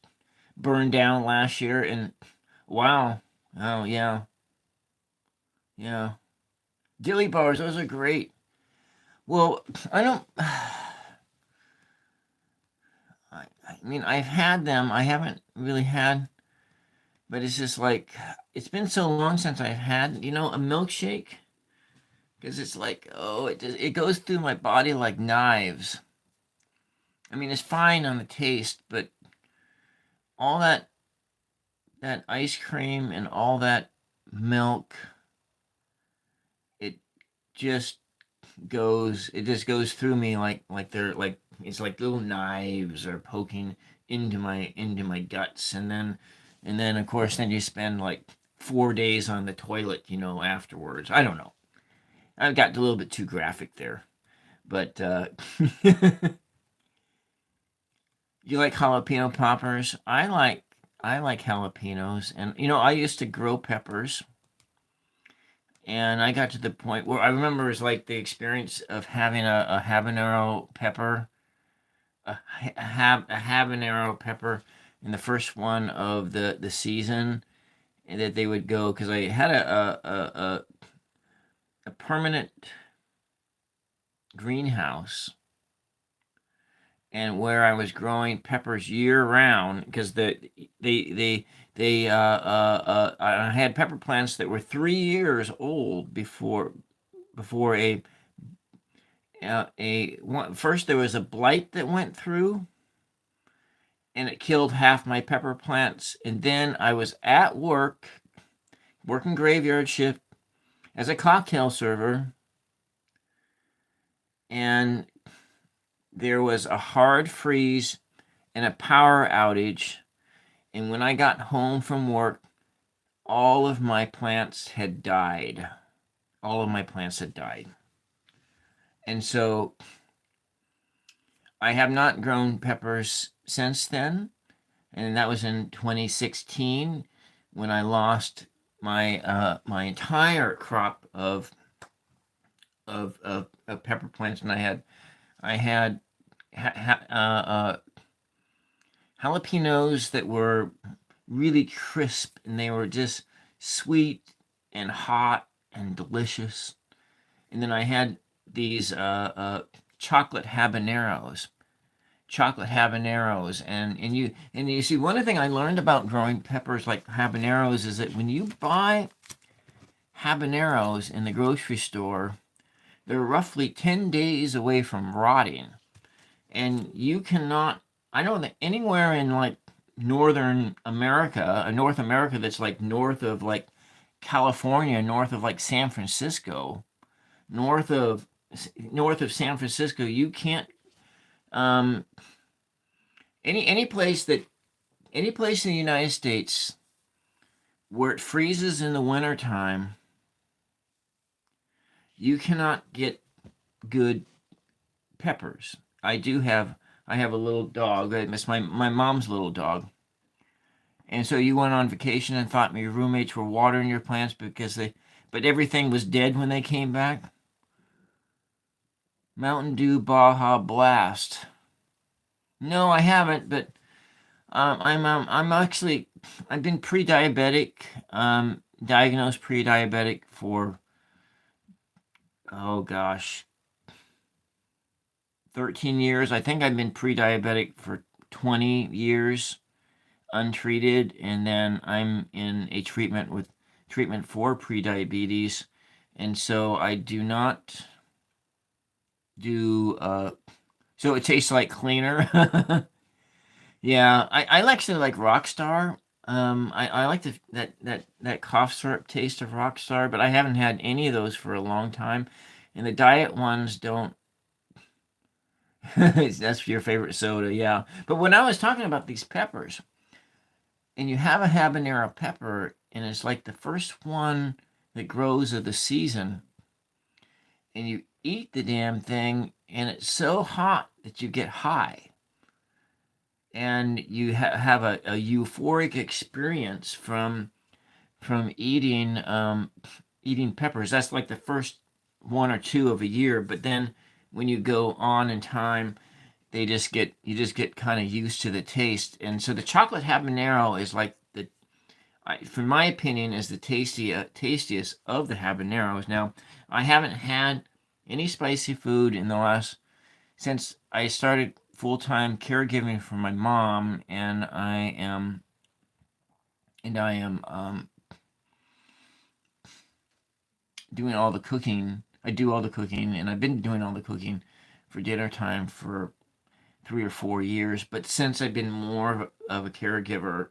burned down last year, and wow, oh yeah, yeah, dilly bars, those are great. Well, I don't. I mean, I've had them. I haven't really had, but it's just like it's been so long since I've had, a milkshake, because it's like, oh, it goes through my body like knives. I mean, it's fine on the taste, but all that ice cream and all that milk, it just goes through me like they're like, it's like little knives are poking into my guts, and then of course then you spend like 4 days on the toilet, afterwards. I don't know. I've got a little bit too graphic there, but you like jalapeno poppers? I like jalapenos, and I used to grow peppers, and I got to the point where I remember it was like the experience of having a habanero pepper, a habanero pepper in the first one of the season, and that they would go, because I had a permanent greenhouse, and where I was growing peppers year round, because I had pepper plants that were 3 years old before first there was a blight that went through, and it killed half my pepper plants, and then I was at work working graveyard shift as a cocktail server, and there was a hard freeze and a power outage. And when I got home from work, all of my plants had died. All of my plants had died. And so I have not grown peppers since then. And that was in 2016 when I lost my entire crop of pepper plants, and I had jalapenos that were really crisp, and they were just sweet and hot and delicious. And then I had these chocolate habaneros. chocolate habaneros, and you see, one thing I learned about growing peppers like habaneros is that when you buy habaneros in the grocery store, they're roughly 10 days away from rotting. And you cannot, I know that anywhere in like northern America, North America, that's like north of like California, north of like San Francisco, north of San Francisco, you can't um any place that any place in the United States where it freezes in the wintertime, you cannot get good peppers. I have a little dog. It's my mom's little dog. And so you went on vacation and thought your roommates were watering your plants but everything was dead when they came back. Mountain Dew Baja Blast. No, I haven't, but I'm actually I've been pre-diabetic, diagnosed pre-diabetic for, oh gosh, 13 years. I think I've been pre-diabetic for 20 years untreated, and then I'm in a treatment for prediabetes, and so I do not do so it tastes like cleaner. Yeah, I actually like Rockstar. I like that cough syrup taste of Rockstar, but I haven't had any of those for a long time, and the diet ones don't. That's your favorite soda, yeah. But when I was talking about these peppers, and you have a habanero pepper, and it's like the first one that grows of the season, and you eat the damn thing, and it's so hot that you get high, and you have a euphoric experience from eating peppers. That's like the first one or two of a year, but then when you go on in time, you just get kind of used to the taste. And so the chocolate habanero is like for my opinion, is the tastiest of the habaneros. Now, I haven't had any spicy food since I started full-time caregiving for my mom, and I am doing all the cooking. I do all the cooking, and I've been doing all the cooking for dinner time for 3 or 4 years. But since I've been more of a caregiver,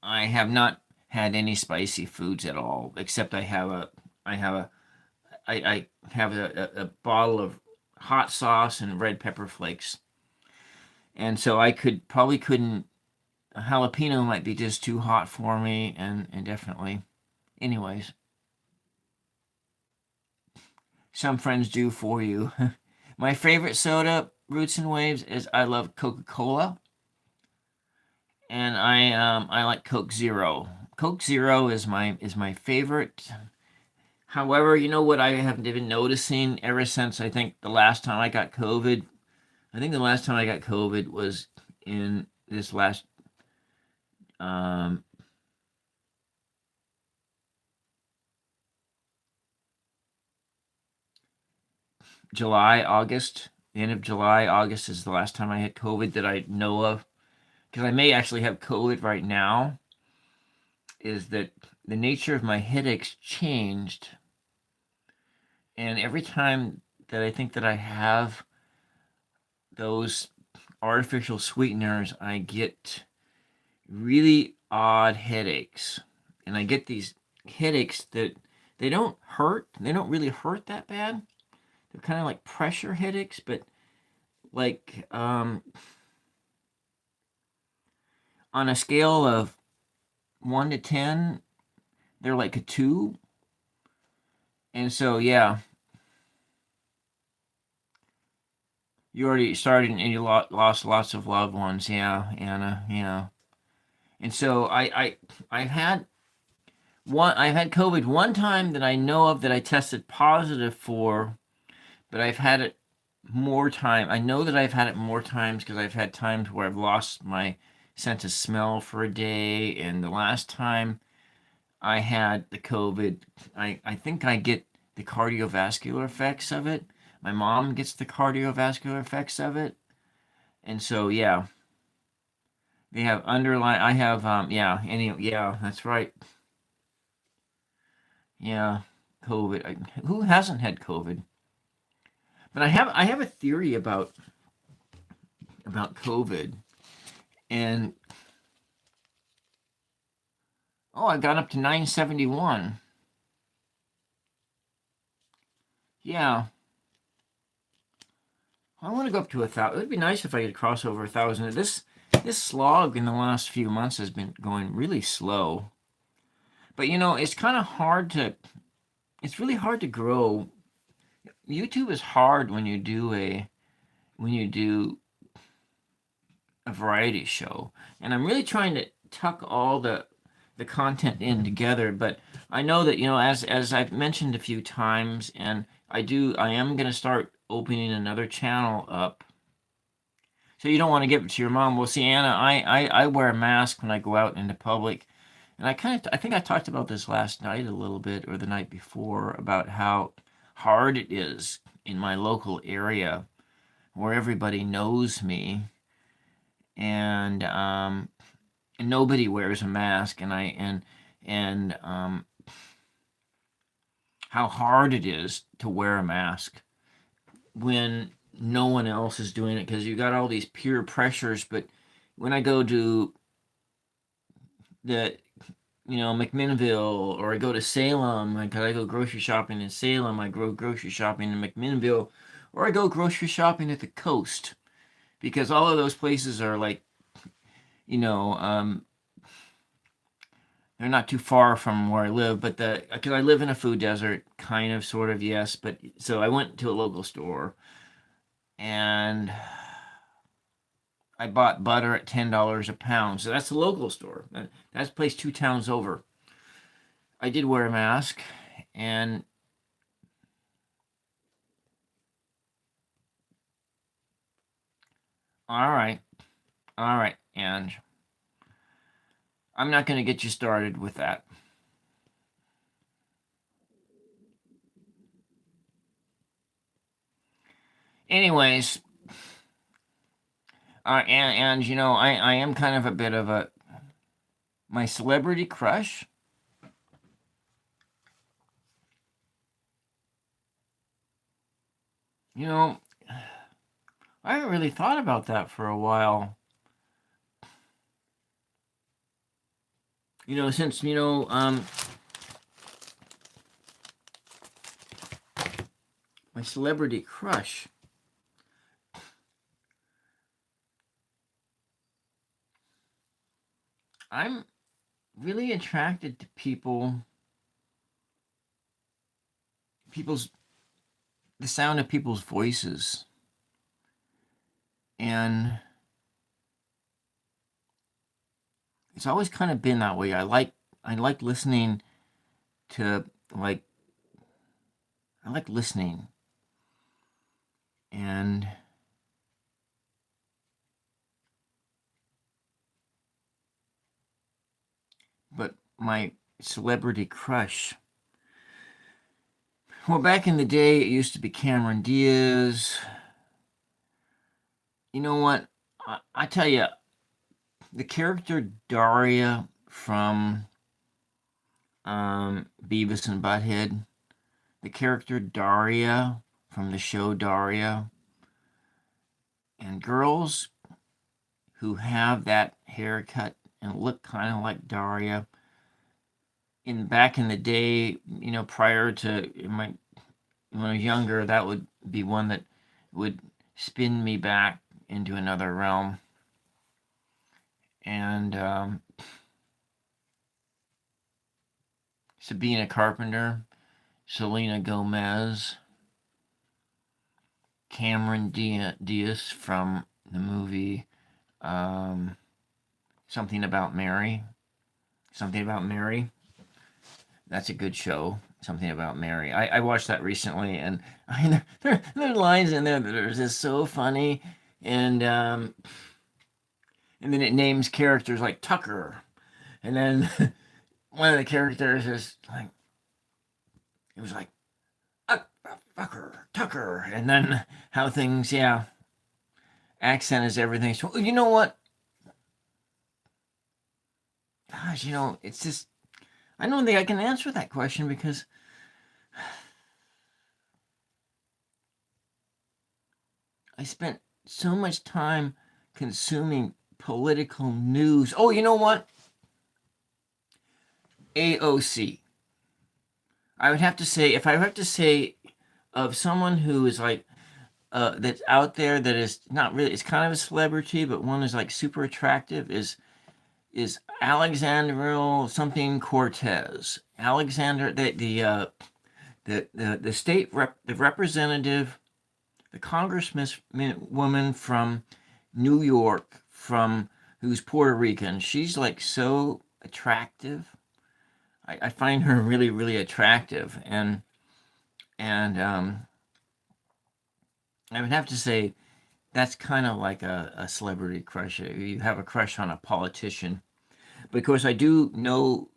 I have not had any spicy foods at all, except I have a I have a bottle of hot sauce and red pepper flakes, and so I couldn't. A jalapeno might be just too hot for me, and definitely. Anyways, some friends do for you. My favorite soda, Roots and Waves, is I love Coca-Cola, and I like Coke Zero. Coke Zero is my favorite. However, you know what I have been noticing ever since I think the last time I got COVID. I think the last time I got COVID was in this last July, August. The end of July, August is the last time I had COVID that I know of. Because I may actually have COVID right now. Is that the nature of my headaches changed, and every time that I think that I have those artificial sweeteners, I get really odd headaches. And I get these headaches that they don't hurt. They don't really hurt that bad. They're kind of like pressure headaches, but like on a scale of 1 to 10, they're like a 2. And so, yeah, you already started and you lost lots of loved ones. Yeah, Anna, yeah. And so I've had COVID one time that I know of that I tested positive for, but I've had it more time. I know that I've had it more times because I've had times where I've lost my sense of smell for a day. And the last time I had the COVID, I think I get the cardiovascular effects of it. My mom gets the cardiovascular effects of it. And so, yeah, they have underlying, I have, yeah, that's right. Yeah, COVID. Who hasn't had COVID? But I have a theory about COVID. And, oh, I got up to 971. Yeah, I want to go up to 1,000. It would be nice if I could cross over 1,000. This slog in the last few months has been going really slow. But it's kind of hard to. It's really hard to grow. YouTube is hard when you do a variety show, and I'm really trying to tuck all the content in together. But I know that as I've mentioned a few times, and I am going to start opening another channel up. So you don't want to give it to your mom. Well, see, Anna, I wear a mask when I go out into public. And I think I talked about this last night a little bit, or the night before, about how hard it is in my local area where everybody knows me, and nobody wears a mask, and how hard it is to wear a mask when no one else is doing it, because you got all these peer pressures. But when I go to the McMinnville, or I go to Salem, like I go grocery shopping in Salem, I go grocery shopping in McMinnville, or I go grocery shopping at the coast, because all of those places are like, you know, they're not too far from where I live, but because I live in a food desert, kind of, sort of, yes. But so I went to a local store, and I bought butter at $10 a pound. So that's the local store. That's a place 2 towns over. I did wear a mask, and all right, and I'm not going to get you started with that. Anyways, and I am kind of a bit of my celebrity crush. You know, I haven't really thought about that for a while. Since my celebrity crush. I'm really attracted to people's the sound of people's voices, and it's always kind of been that way. I like listening to, like, I like listening, and but my celebrity crush. Well, back in the day, it used to be Cameron Diaz. You know what? I tell you, the character Daria from Beavis and Butthead, the character Daria from the show Daria, and girls who have that haircut and look kind of like Daria. Back in the day, prior to when I was younger, that would be one that would spin me back into another realm. And Sabina Carpenter, Selena Gomez, Cameron Diaz from the movie Something About Mary. Something About Mary. That's a good show. Something About Mary. I watched that recently, and there are lines in there that are just so funny, and then it names characters like Tucker, and then one of the characters is like, it was like, fucker, Tucker, and then how things, yeah, accent is everything. So you know what? Gosh, it's just I don't think I can answer that question because I spent so much time consuming political news. Oh, you know what? AOC. I would have to say, if I have to say of someone who is like that's out there that is not really, it's kind of a celebrity, but one is like super attractive is Alexandria something Cortez. Alexander, the state the representative, the congresswoman from New York, from who's Puerto Rican. She's like so attractive. I find her really, really attractive, and I would have to say that's kind of like a celebrity crush. You have a crush on a politician. Because I do know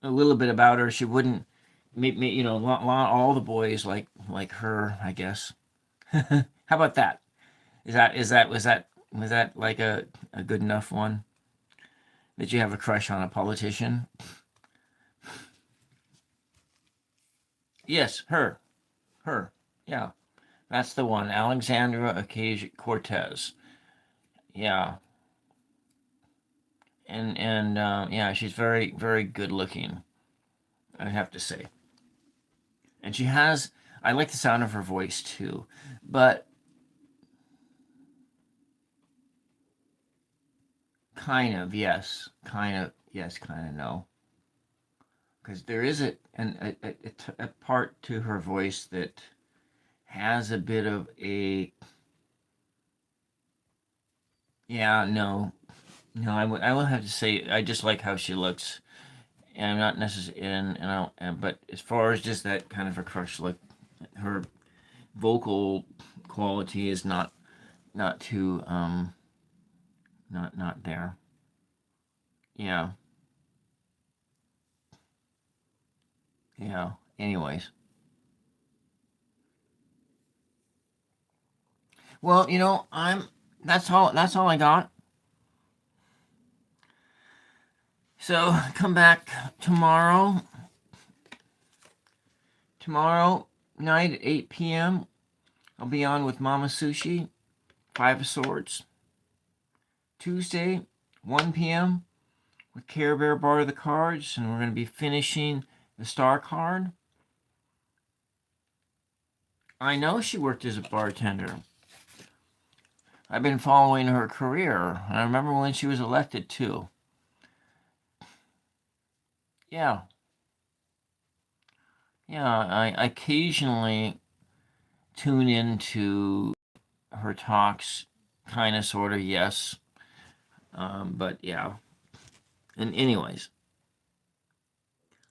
a little bit about her. She wouldn't, all the boys like her, I guess. How about that? Was that like a good enough one? That you have a crush on a politician? Yes, her, yeah, that's the one, Alexandra Ocasio-Cortez. Yeah, and yeah, she's very, very good looking, I have to say. And I like the sound of her voice too, but kind of yes, kind of no, because there is a part to her voice that has a bit of a, yeah, no, I will have to say I just like how she looks, and I'm not necessarily but as far as just that kind of a crush look, her vocal quality is not too not there. Yeah, yeah. Anyways, well, that's all I got. So come back tomorrow night at 8 p.m. I'll be on with Mama Sushi, Five of Swords. Tuesday, 1 p.m. with Care Bear Bar of the Cards, and we're going to be finishing the Star card. I know she worked as a bartender. I've been following her career. I remember when she was elected too. Yeah, yeah. I occasionally tune into her talks, kind of, sort of, yes. But yeah. And anyways,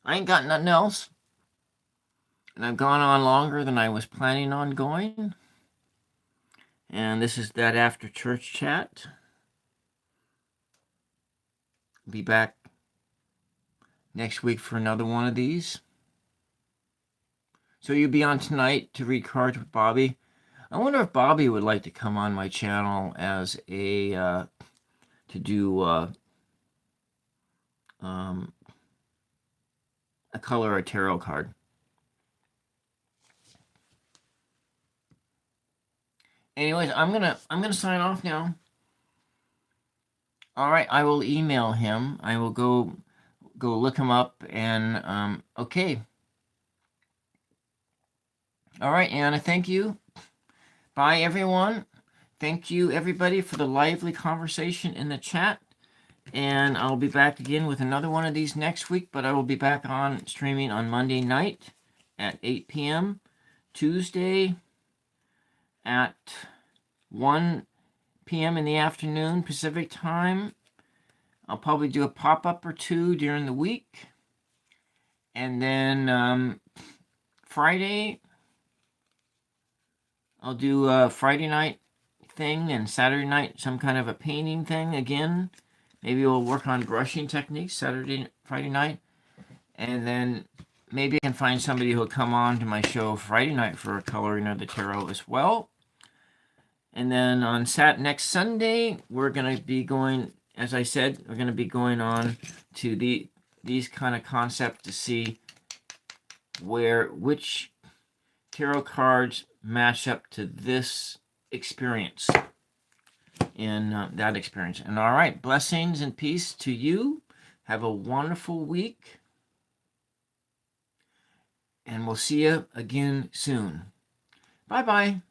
I ain't got nothing else. And I've gone on longer than I was planning on going. And this is that after church chat. Be back next week for another one of these. So you'll be on tonight to read cards with Bobby. I wonder if Bobby would like to come on my channel as to do a color or tarot card. Anyways, I'm gonna sign off now. All right, I will email him. I will go look him up and okay. All right, Anna, thank you. Bye, everyone. Thank you, everybody, for the lively conversation in the chat. And I'll be back again with another one of these next week, but I will be back on streaming on Monday night at 8 p.m. Tuesday at 1 p.m. in the afternoon Pacific time. I'll probably do a pop-up or two during the week. And then Friday, I'll do a Friday night thing and Saturday night some kind of a painting thing again. Maybe we'll work on brushing techniques Friday night. And then maybe I can find somebody who'll come on to my show Friday night for a coloring of the tarot as well. And then on next Sunday, we're going to be going, as I said, we're going to be going on to these kind of concepts to see which tarot cards match up to this experience in that experience. And all right, blessings and peace to you. Have a wonderful week. And we'll see you again soon. Bye-bye.